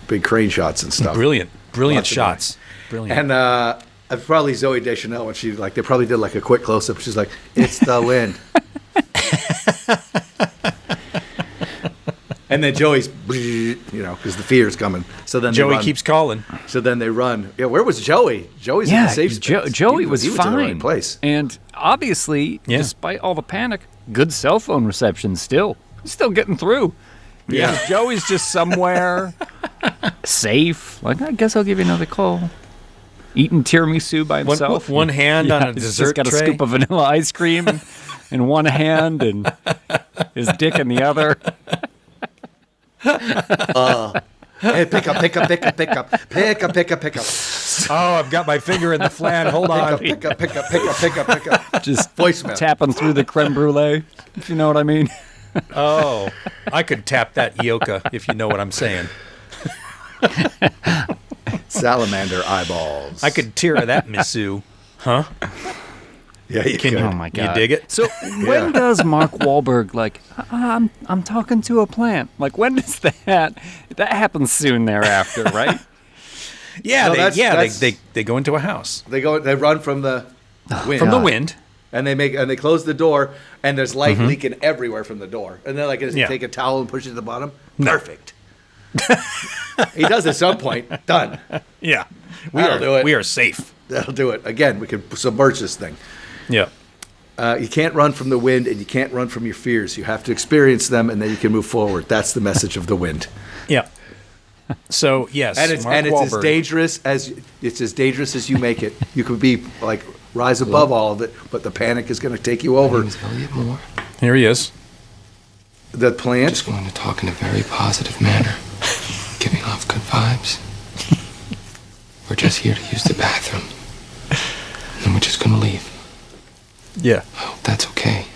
Big crane shots and stuff. Brilliant shots. Brilliant. And probably Zooey Deschanel when they probably did like a quick close up. She's like, "It's the wind." And then Joey's, because the fear's coming. So then Joey keeps calling. So then they run. Yeah, where was Joey? Joey's in the safe space. Joey was fine. In the right place. And obviously, despite all the panic, good cell phone reception still. He's still getting through. Yeah. Joey's just somewhere safe. Like, I guess I'll give you another call. Eating tiramisu by himself. One hand on a dessert just got tray. a scoop of vanilla ice cream. in one hand and his dick in the other. Hey, pick up. Oh, I've got my finger in the flat. Hold on. Pick up. Just Voicemail. tapping through the creme brulee, if you know what I mean. Oh, I could tap that Yoka if you know what I'm saying. Salamander eyeballs. I could tear that Misu. Huh? Yeah, you can. Oh my god! You dig it? So when does Mark Wahlberg I'm talking to a plant? Like when does that happens soon thereafter, right? Yeah, No, they go into a house They run from the wind. from the wind. And they close the door, and there's light leaking everywhere from the door. And they're like, does he Yeah. take a towel and push it to the bottom? Perfect. He does at some point. Done. Yeah, That'll do it. We are safe. That'll do it. Again, we can submerge this thing. Yeah. You can't run from the wind, and you can't run from your fears. You have to experience them, and then you can move forward. That's the message of the wind. Yeah. So yes, And it's Mark as Wahlberg. dangerous as you make it. You could be like rise above all of it, but the panic is going to take you over. Elliot Moore. Here he is. The plant. Just going to talk in a very positive manner, giving off good vibes. We're just here to use the bathroom, and then we're just going to leave. Yeah. I hope that's okay.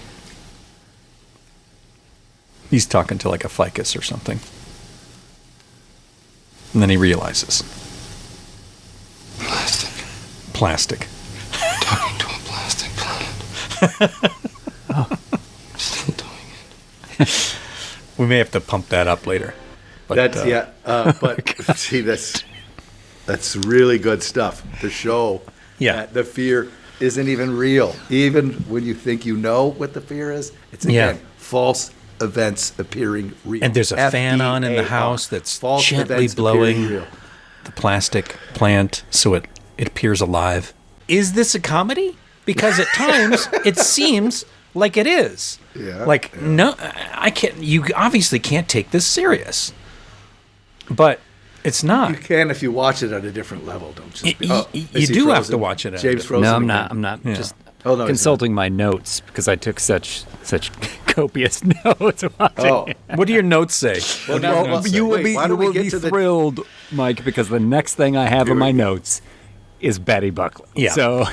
He's talking to like a ficus or something. And then he realizes. Plastic. Talking to a plastic planet. Still doing it. We may have to pump that up later. But, But see, that's really good stuff to show that the fear isn't even real. Even when you think you know what the fear is, it's again false events appearing real. And there's a fan on in the FEAR. house that's False gently events appearing blowing real. the plastic plant so it appears alive. Is this a comedy? Because at times it seems like it is. Yeah. Like, no, I can't. You obviously can't take this serious. But it's not. You can if you watch it at a different level. Don't just be, You is he do have frozen? to watch it at a James different- Frozen. No, I'm again? not. I'm not. Yeah. Just Oh, no, he's consulting my notes because I took such copious notes watching. Oh, What do your notes say? well, now, well, You will wait, be, why you don't we will get be to the- thrilled, Mike, because the next thing I have in my notes is Betty Buckley. Yeah. So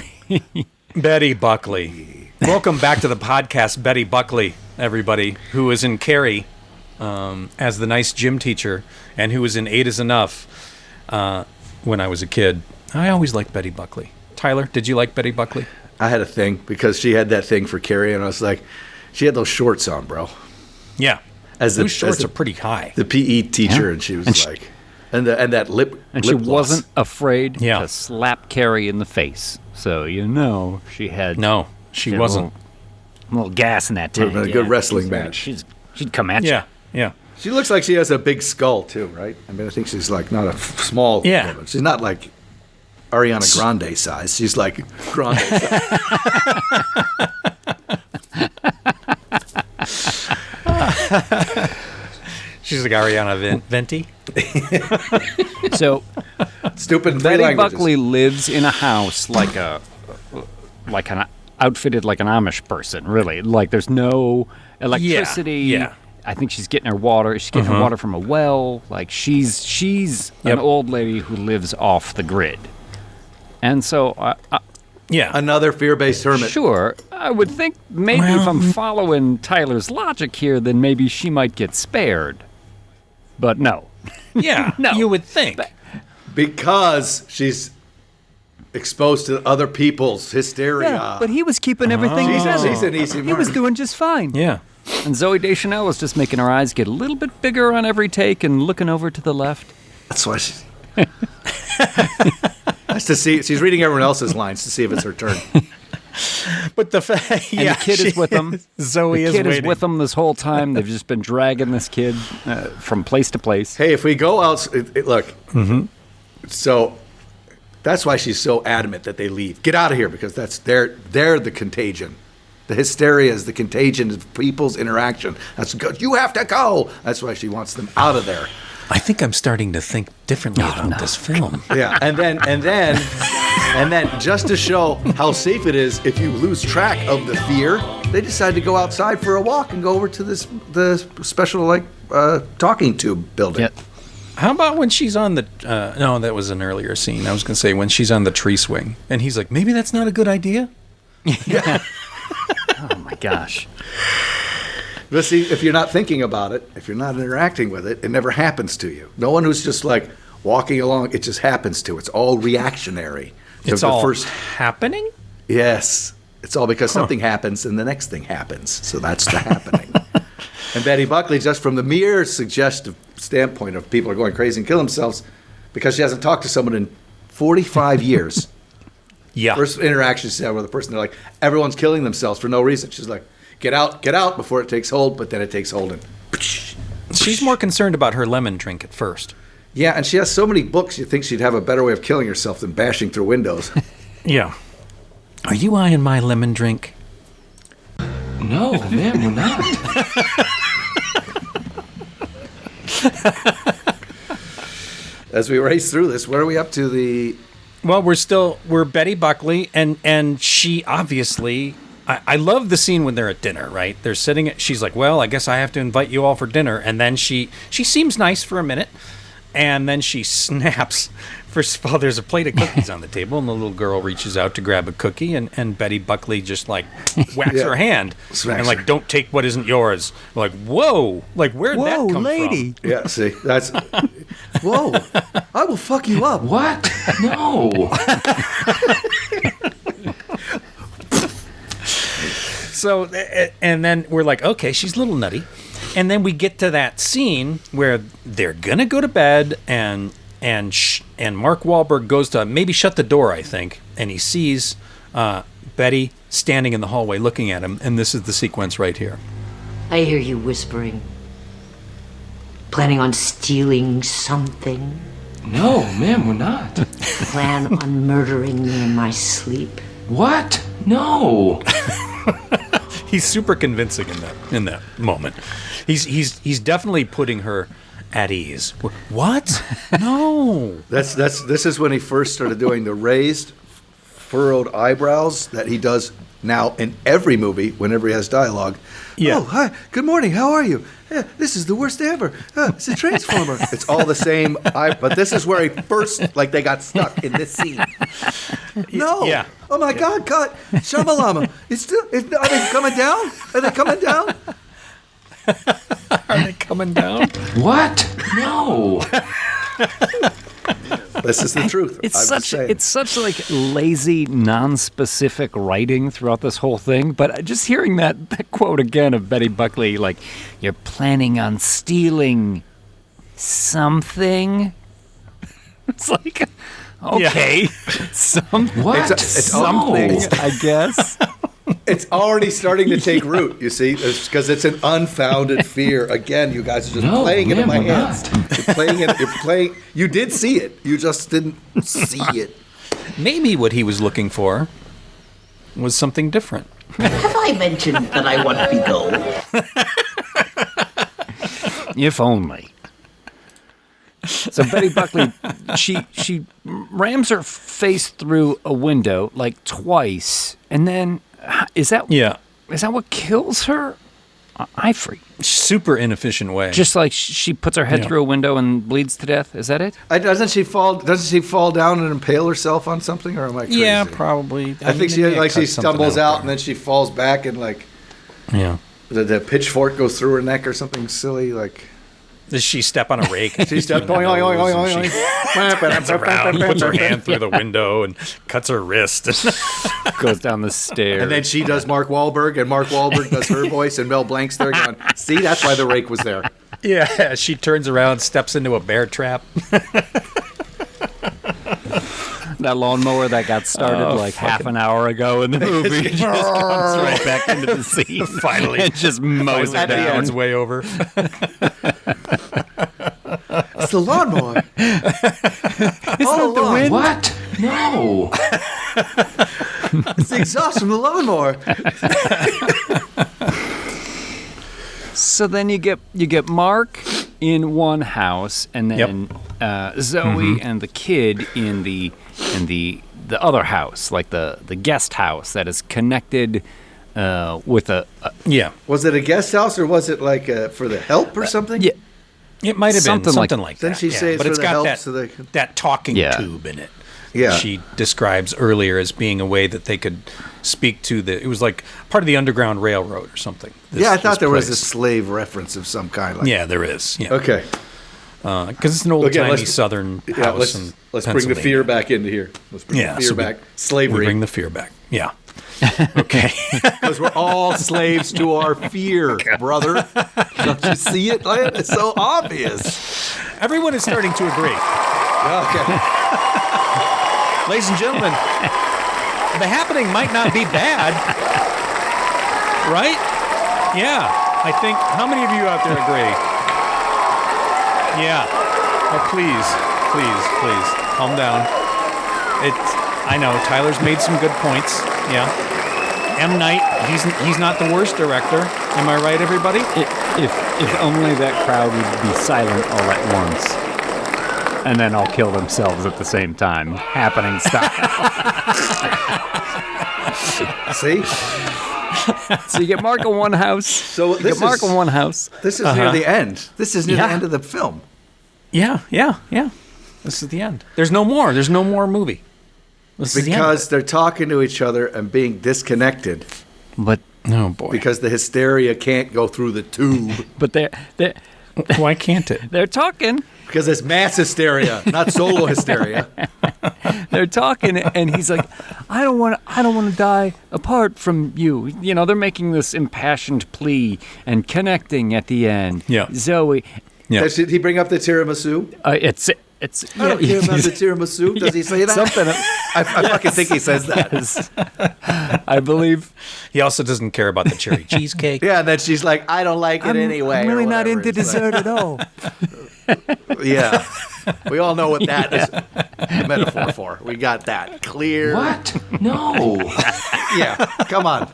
Betty Buckley. Welcome back to the podcast, Betty Buckley, everybody, who was in Carrie as the nice gym teacher and who was in 8 is Enough when I was a kid. I always liked Betty Buckley. Tyler, did you like Betty Buckley? I had a thing because she had that thing for Carrie, and I was like, she had those shorts on, bro. Yeah. As Those shorts as are pretty high. the PE teacher, and she was like, and that lip, and she lip gloss. wasn't afraid Yeah. to slap Carrie in the face. So she had No, she had wasn't. a little gas in that Would've tank. been a good wrestling match. She'd come at you. Yeah, yeah. She looks like she has a big skull too, right? I mean, I think she's like not a small Yeah. woman. She's not like Ariana Grande size. She's like Grande size. She's like Ariana Venti. So Stupid three Betty languages. Buckley lives in a house like an outfitted like an Amish person, really. Like there's no electricity. Yeah. I think she's getting her water. She's getting her water from a well. Like she's an old lady who lives off the grid. And so Yeah. Another fear-based hermit. sure, I would think maybe if I'm following Tyler's logic here, then maybe she might get spared. But no. Yeah. No. You would think. Because she's exposed to other people's hysteria. Yeah, but he was keeping everything She's together. an easy He was mark. doing just fine. Yeah. And Zooey Deschanel was just making her eyes get a little bit bigger on every take and looking over to the left. That's why she's. Nice to see. She's reading everyone else's lines to see if it's her turn. But the fact, And the kid is with them. Zoe The kid is is waiting. with them this whole time. They've just been dragging this kid from place to place. Hey, if we go out, look. So that's why she's so adamant that they leave. Get out of here because they're the contagion. The hysteria is the contagion of people's interaction. That's good. You have to go. That's why she wants them out of there. I think I'm starting to think differently about this film. Yeah, and then, just to show how safe it is, if you lose track of the fear, they decided to go outside for a walk and go over to the special talking tube building. Yeah. How about when she's on the... no, that was an earlier scene. I was going to say when she's on the tree swing. And he's like, maybe that's not a good idea? Yeah. Oh, my gosh. But see, if you're not thinking about it, if you're not interacting with it, it never happens to you. No one who's just like walking along, it just happens to. It's all reactionary. It's all happening? Yes. It's all because something happens and the next thing happens. So that's the happening. And Betty Buckley, just from the mere suggestive standpoint of people are going crazy and kill themselves because she hasn't talked to someone in 45 years. Yeah. First interaction she had with a person, they're like, everyone's killing themselves for no reason. She's like, get out before it takes hold, but then it takes hold and... She's more concerned about her lemon drink at first. Yeah, and she has so many books, you'd think she'd have a better way of killing herself than bashing through windows. Yeah. Are you eyeing my lemon drink? No, man, we're not. As we race through this, where are we up to the... Well, we're Betty Buckley, and she obviously... I love the scene when they're at dinner, right? They're sitting she's like, well, I guess I have to invite you all for dinner. And then she seems nice for a minute, and then she snaps. First of all, there's a plate of cookies on the table, and the little girl reaches out to grab a cookie, and Betty Buckley just, like, whacks her hand. Smacks and, like, her. don't take what isn't yours. We're like, whoa! Like, where'd that come from? Yeah, see, that's... Whoa, I will fuck you up. What? No. So, and then we're like, okay, she's a little nutty. And then we get to that scene where they're going to go to bed, and Mark Wahlberg goes to maybe shut the door, I think, and he sees Betty standing in the hallway looking at him, and this is the sequence right here. I hear you whispering. Planning on stealing something? No, man, we're not. Plan on murdering me in my sleep? What? No. He's super convincing in that moment. He's definitely putting her at ease. What? No. This is when he first started doing the raised, furrowed eyebrows that he does now in every movie whenever he has dialogue. Yeah. Oh, hi. Good morning. How are you? Yeah, this is the worst day ever. It's a transformer. It's all the same. But this is where he first, like, they got stuck in this scene. No. Yeah. Oh my God, cut. Shamalama. Are they coming down? Are they coming down? Are they coming down? What? No. This is the truth. It's such like lazy, non-specific writing throughout this whole thing. But just hearing that quote again of Betty Buckley, like, you're planning on stealing something. It's like, okay, What? It's something, no. I guess. It's already starting to take root, you see, because it's an unfounded fear. Again, you guys are just playing it in my hands. You're playing it. You're playing. You did see it. You just didn't see it. Maybe what he was looking for was something different. Have I mentioned that I want to go? If only. So Betty Buckley, she rams her face through a window like twice, and then is that what kills her? I freak. Super inefficient way. Just like she puts her head through a window and bleeds to death. Is that it? Doesn't she fall down and impale herself on something, or am I crazy? Yeah, probably. I think she stumbles out and then she falls back and like the pitchfork goes through her neck or something silly like. Does she step on a rake? She steps puts her hand through the window and cuts her wrist. Goes down the stairs. And then she does Mark Wahlberg, and Mark Wahlberg does her voice, and Mel Blanc's there going, see, that's why the rake was there. Yeah, she turns around, steps into a bear trap. That lawnmower that got started half an hour ago in the movie just comes right back into the scene. Finally. It just mows her down. It's way over. It's the lawnmower. It's not the wind. What? No. It's the exhaust from the lawnmower. So then you get Mark in one house, and then Zoe and the kid in the other house, like the guest house that is connected with a Yeah. Was it a guest house or was it like for the help or something? yeah. It might have been something like that. Didn't she say it's but for it's the got help that, so they can... that talking Yeah. tube in it. Yeah. She describes earlier as being a way that they could speak to it was like part of the Underground Railroad or something. I thought there was a place. slave reference of some kind. Like Yeah, there is. Yeah. Okay. Because it's an old-timey let's- southern Yeah, house in let's bring the fear back into here. Let's bring the fear so back. We Slavery. bring the fear back. Yeah. Okay. Because we're all slaves to our fear, brother. Don't you see it, Lance? It's so obvious. Everyone is starting to agree. Okay. Ladies and gentlemen, the happening might not be bad. Right? Yeah. I think, how many of you out there agree? Yeah. Oh, please, calm down. I know, Tyler's made some good points. Yeah. M. Night, he's not the worst director. Am I right, everybody? If only that crowd would be silent all at once. And then all kill themselves at the same time. Happening style. See? So you get Mark in one house. So you get Mark in one house. This is near the end. This is near the end of the film. Yeah. This is the end. There's no more. There's no more movie. This is the end of Because it. they're talking to each other and being disconnected. But Oh, boy. Because the hysteria can't go through the tube. But they're Why can't it? they're talking. Because it's mass hysteria, not solo hysteria. They're talking, and he's like, "I don't want to die apart from you." You know, they're making this impassioned plea and connecting at the end. Yeah. Zoe. Yeah. Did he bring up the tiramisu? It's. I don't care about the tiramisu. Does he say that? Something. I fucking think he says that. I believe. He also doesn't care about the cherry cheesecake. Yeah, and then she's like, I don't like it anyway. I'm or really not whatever. into It's like- dessert at all. Yeah. We all know what that is the metaphor for. We got that. Clear. What? No. Yeah. Come on.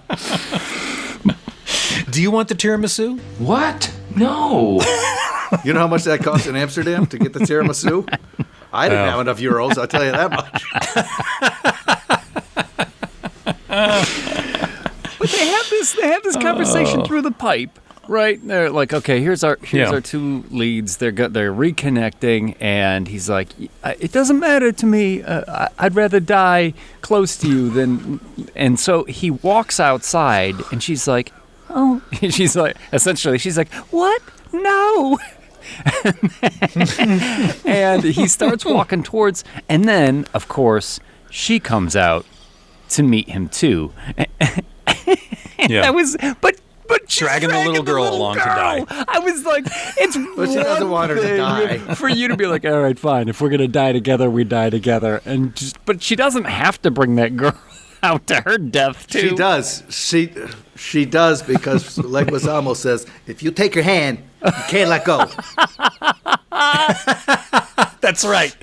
Do you want the tiramisu? What? No. You know how much that costs in Amsterdam to get the tiramisu? I didn't have enough euros, I'll tell you that much. But they have this conversation through the pipe, right? They're like, okay, here's our two leads. They're reconnecting, and he's like, it doesn't matter to me. I'd rather die close to you than. And so he walks outside, and she's like, oh, she's like, what? No. And he starts walking towards, and then, of course, she comes out to meet him too. Yeah. That was, but Dragging the little girl along to die. I was like, it's But she doesn't want her to die. for you to be like, all right, fine. If we're gonna die together, we die together. And but she doesn't have to bring that girl out to her death too. She does. She does because Leguizamo says, if you take her hand, you can't let go. That's right.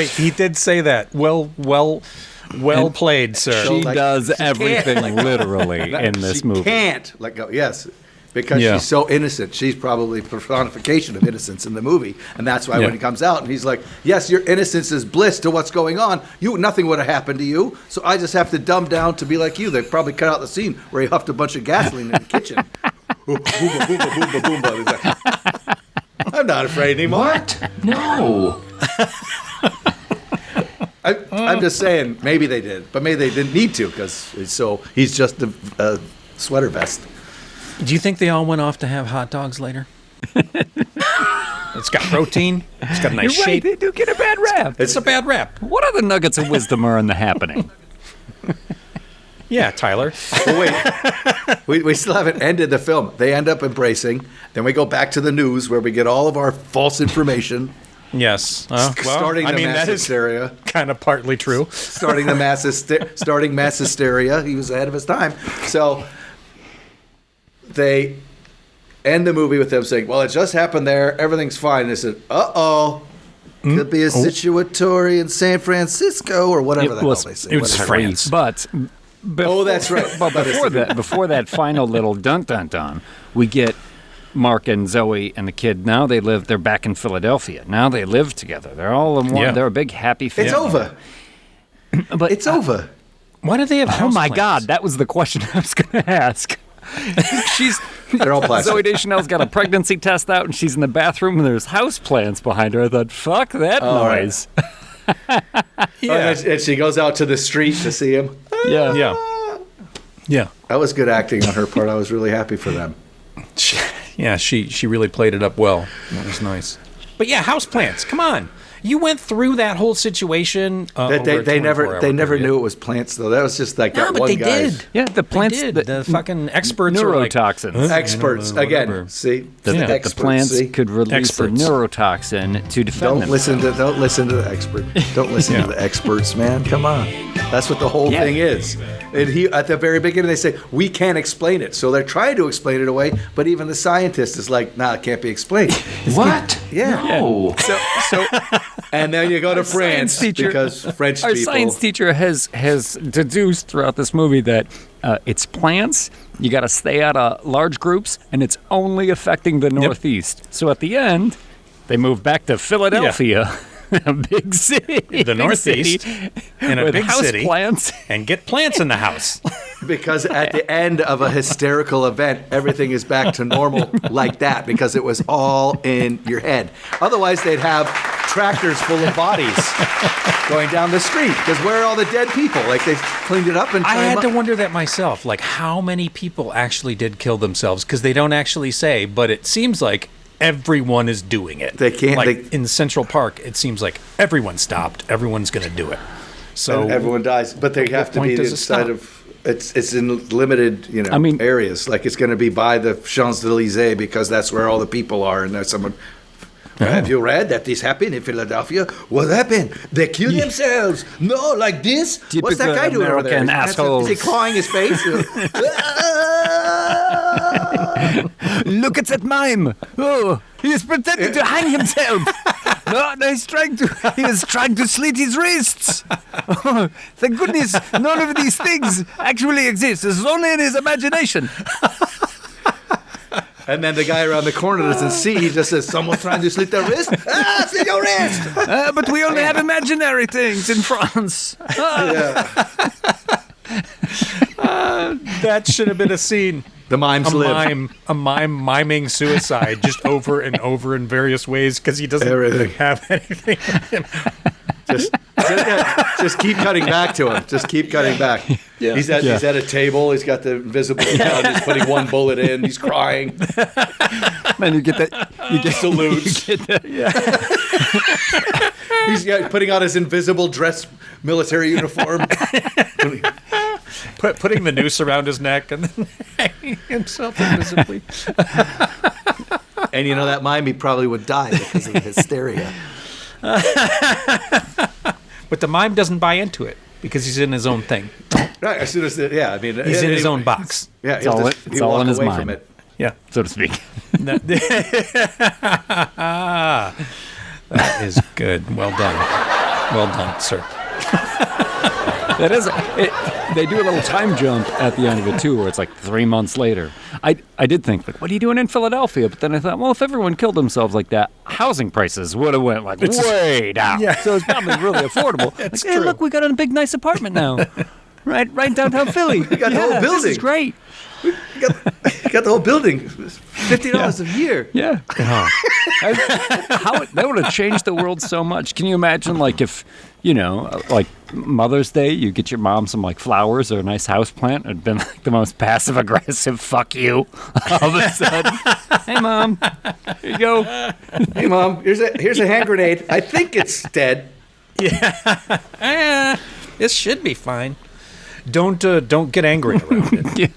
He did say that. Well played, sir. She like, does she can't everything literally in this she movie. Can't let go. Yes. Because Yeah. she's so innocent. She's probably personification of innocence in the movie. And that's why Yeah. when he comes out and he's like, yes, your innocence is bliss to what's going on. Nothing would have happened to you. So I just have to dumb down to be like you. They probably cut out the scene where he huffed a bunch of gasoline in the kitchen. Boomba, boomba, boomba, boomba. He's like, I'm not afraid anymore. What? No. I'm just saying, maybe they did. But maybe they didn't need to because he's just a sweater vest. Do you think they all went off to have hot dogs later? It's got protein. It's got a nice You're right, shape. they do get a bad rap. It's a bad rap. What other nuggets of wisdom are in the happening? Yeah, Tyler. But wait, we still haven't ended the film. They end up embracing. Then we go back to the news where we get all of our false information. Yes. Starting the mass hysteria. Kind of partly true. Starting mass hysteria. He was ahead of his time. So they end the movie with them saying, well, it just happened there. Everything's fine. They said, uh-oh. Could be a situatory in San Francisco or whatever the hell they say. It was France. But that's right. But before that final little dun-dun-dun, we get Mark and Zoe and the kid. Now they're back in Philadelphia. Now they live together. They're all in one. Yeah. They're a big happy family. It's over. But It's over. Why do they have Oh my houseplants? God, that was the question I was going to ask. They're all plastic. Zoe Deschanel's got a pregnancy test out, and she's in the bathroom, and there's houseplants behind her. I thought, fuck that noise. Yeah. And she goes out to the street to see him. Yeah. Yeah. That was good acting on her part. I was really happy for them. Yeah, she really played it up well. That was nice. But yeah, houseplants. Come on. You went through that whole situation. They never knew it was plants though. That was just like that one guy. Did. Yeah, the plants. They did. The fucking experts are like, neurotoxins. Experts again. See, The plants could release Experts. a neurotoxin to defend Don't listen to the expert. Don't listen to the experts, man. Come on. That's what the whole thing is. And at the very beginning, they say we can't explain it, so they're trying to explain it away. But even the scientist is like, "Nah, it can't be explained." What? Yeah. No. So, and then you go to France because French Our people. science teacher has deduced throughout this movie that it's plants. You got to stay out of large groups, and it's only affecting the Northeast. So at the end, they move back to Philadelphia, a big city, the Northeast, in a with big house city, plants. and get plants in the house. Because at the end of a hysterical event, everything is back to normal like that because it was all in your head. Otherwise, they'd have tractors full of bodies going down the street because where are all the dead people? Like they cleaned it up and I had to wonder that myself. Like, how many people actually did kill themselves? Because they don't actually say, but it seems like everyone is doing it. They can't. Like in Central Park, it seems like everyone stopped. Everyone's going to do it. So and everyone dies, but they have to point be does it inside stop? of. It's in limited, areas. Like it's going to be by the Champs-Élysées because that's where all the people are. And there's someone. Have you read that this happened in Philadelphia? What happened? They killed themselves. No, like this. What's that guy doing over there? American assholes. Is he clawing his face? Look at that mime! Oh, he is pretending to hang himself. No, he is trying to slit his wrists. Oh, thank goodness, none of these things actually exist. It's only in his imagination. And then the guy around the corner doesn't see. He just says, "Someone's trying to slit their wrist. Slit your wrist." But we only have imaginary things in France. that should have been a scene. The mimes live. A mime miming suicide just over and over in various ways because he doesn't have anything in him. Just keep cutting back to him. Just keep cutting back. Yeah. He's at a table. He's got the invisible gun. He's putting one bullet in. He's crying. Man, you get that. You get salutes. You get that. He's putting on his invisible dress military uniform. Putting the noose around his neck and then hanging himself invisibly. And that mime, he probably would die because of the hysteria. But the mime doesn't buy into it because he's in his own thing. Right. As soon as he's in his own box. Yeah, it's all in his mind. From it. Yeah, so to speak. That is good. Well done, sir. That is. They do a little time jump at the end of it too, where it's like 3 months later. I did think, like, what are you doing in Philadelphia? But then I thought, well, if everyone killed themselves like that, housing prices would have went like way down. Yeah. So it's probably really affordable. It's Hey, true. look, we got a big, nice apartment now, right downtown Philly. We got the whole building. This is great. You got the whole building. $50 a year. Yeah. How that would have changed the world so much. Can you imagine, like, if, like Mother's Day, you get your mom some, like, flowers or a nice house plant? It'd been like the most passive-aggressive fuck you all of a sudden. Hey, Mom. Here you go. Hey, Mom, here's a hand grenade. I think it's dead. Yeah. This should be fine. Don't get angry around it. Yeah.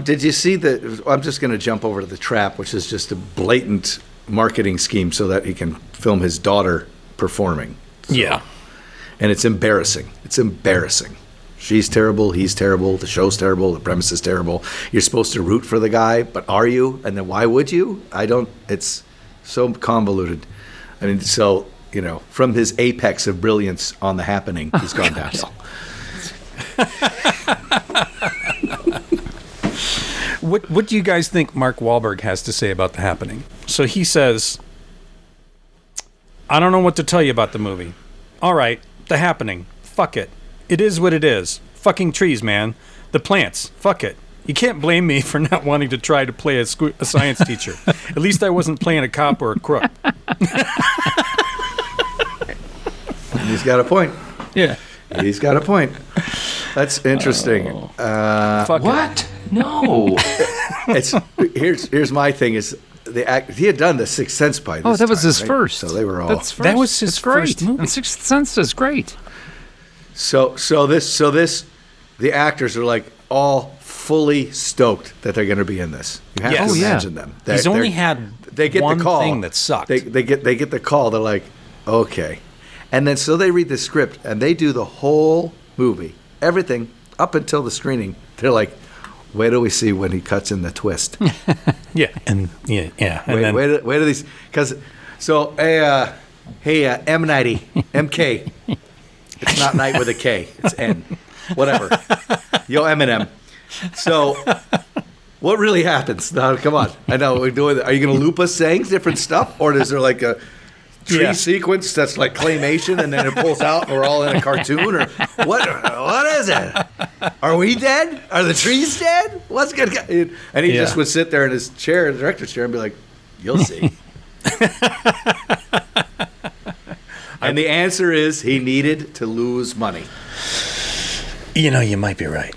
Did you see the? I'm just going to jump over to the trap, which is just a blatant marketing scheme so that he can film his daughter performing. So, Yeah. And it's embarrassing. It's embarrassing. She's terrible. He's terrible. The show's terrible. The premise is terrible. You're supposed to root for the guy, but are you? And then why would you? I don't. It's so convoluted. I mean, so from his apex of brilliance on The Happening, he's gone downhill. What do you guys think Mark Wahlberg has to say about The Happening? So he says, I don't know what to tell you about the movie. All right, The Happening. Fuck it. It is what it is. Fucking trees, man. The plants. Fuck it. You can't blame me for not wanting to try to play a science teacher. At least I wasn't playing a cop or a crook. He's got a point. Yeah. He's got a point. That's interesting. Fuck What? No. Here's my thing is he had done the Sixth Sense by this Oh, that was time, his right? first. So they were all. That was his first movie. And Sixth Sense is great. So the actors are like all fully stoked that they're going to be in this. You have to imagine them. He's only had one thing that sucked. They get the call. They're like, okay, and then so they read the script and they do the whole movie, everything up until the screening. They're like, wait till we see when he cuts in the twist. Yeah, and then wait till these because hey M Nighty MK. It's not night with a K. It's N. Whatever. Yo, Eminem. So, what really happens? Now, come on. I know we're doing. Are you going to loop us saying different stuff, or is there like a tree sequence that's like claymation, and then it pulls out, and we're all in a cartoon, or what? What is it? Are we dead? Are the trees dead? What's going to? And he just would sit there in his chair, the director's chair, and be like, "You'll see." And the answer is he needed to lose money. You know, you might be right.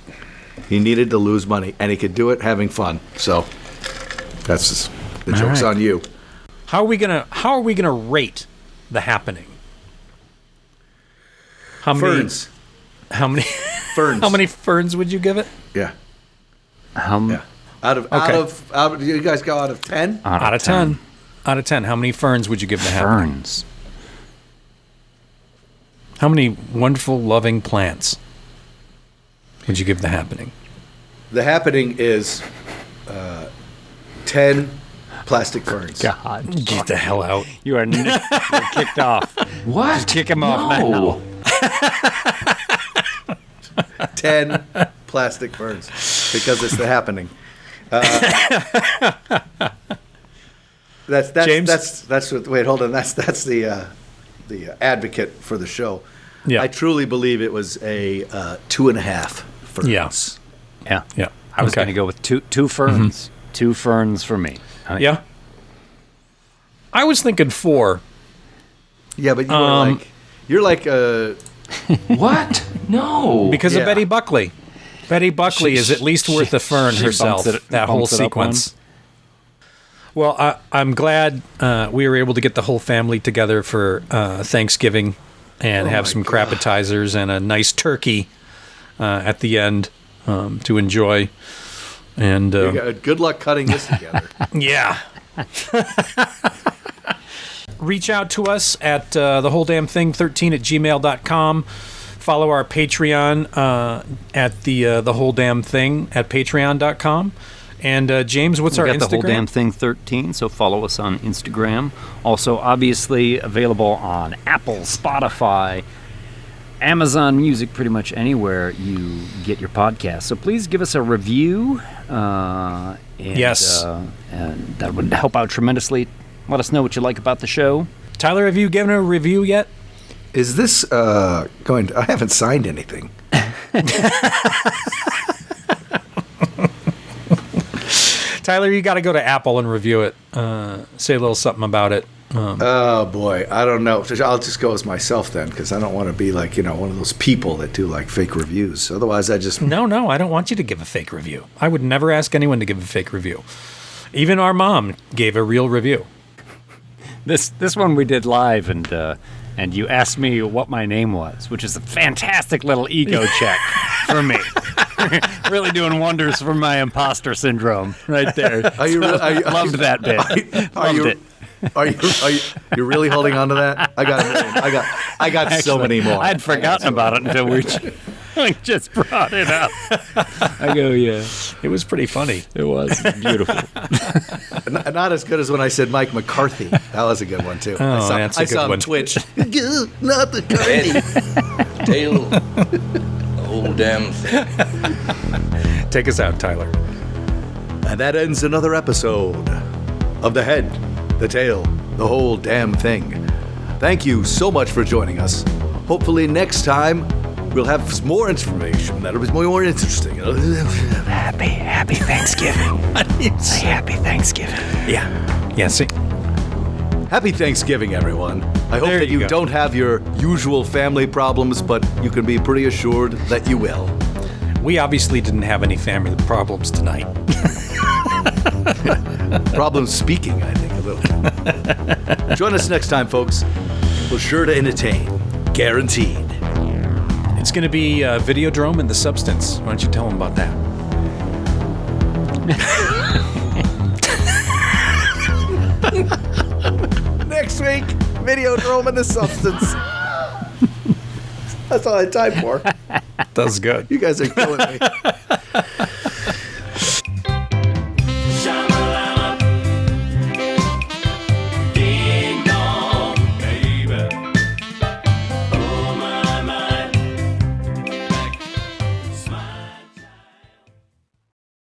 He needed to lose money, and he could do it having fun. So that's just, the joke's on you. How are we gonna rate The Happening? Ferns. How many Ferns? How many ferns would you give it? Yeah. Yeah. Out of you guys go out of 10? Out of 10. Out of 10. How many ferns would you give The Happening? Ferns. How many wonderful, loving plants would you give The Happening? The Happening is 10 plastic ferns. God. Get the hell out. You're kicked off. What? Just kick him off now. 10 plastic ferns because it's The Happening. That's James? That's what. Wait, hold on. That's the advocate for the show. Yeah. I truly believe it was a 2.5 ferns. Yeah. Yeah. I was going to go with two ferns. Mm-hmm. 2 ferns for me. Yeah. I was thinking 4. Yeah, but you're like What? No. Because of Betty Buckley. Betty Buckley is at least worth a fern herself. That whole sequence. Well, I'm glad we were able to get the whole family together for Thanksgiving and have some crap appetizers and a nice turkey at the end to enjoy. And good luck cutting this together. Yeah. Reach out to us at thewholedamnthing13@gmail.com. Follow our Patreon at the whole damn thing at patreon.com. And James, what's our Instagram? The Whole Damn Thing 13, so follow us on Instagram. Also, obviously available on Apple, Spotify, Amazon Music, pretty much anywhere you get your podcast. So please give us a review. Yes. And that would help out tremendously. Let us know what you like about the show. Tyler, have you given a review yet? Is this going to... I haven't signed anything. Tyler, you got to go to Apple and review it. Say a little something about it. Oh, boy. I don't know. I'll just go as myself then, because I don't want to be like, one of those people that do like fake reviews. Otherwise, I just... No, I don't want you to give a fake review. I would never ask anyone to give a fake review. Even our mom gave a real review. This one we did live, and you asked me what my name was, which is a fantastic little ego check for me. Really doing wonders for my imposter syndrome right there. Loved that bit. Loved it. Are you really holding on to that? I got a million. I got Actually, so many more. I'd forgotten about it until we just brought it up. I go, yeah. It was pretty funny. It was beautiful. Not as good as when I said Mike McCarthy. That was a good one too. Oh, that's a good one. I saw on Twitch. Not McCarthy. Tail. The whole damn thing. Take us out, Tyler. And that ends another episode of The Head, The Tail, The Whole Damn Thing. Thank you so much for joining us. hopefully next time we'll have more information that'll be more interesting. Happy Thanksgiving. Say happy Thanksgiving. Yeah, see? Happy Thanksgiving, everyone. I hope There that you you go. don't have your usual family problems, but you can be pretty assured that you will. We obviously didn't have any family problems tonight. Problems speaking, I think, a little bit. Join us next time, folks. We're sure to entertain. Guaranteed. It's going to be Videodrome and The Substance. Why don't you tell them about that? Next week, Videodrome and The Substance. That's all I had time for. That's good. You guys are killing me.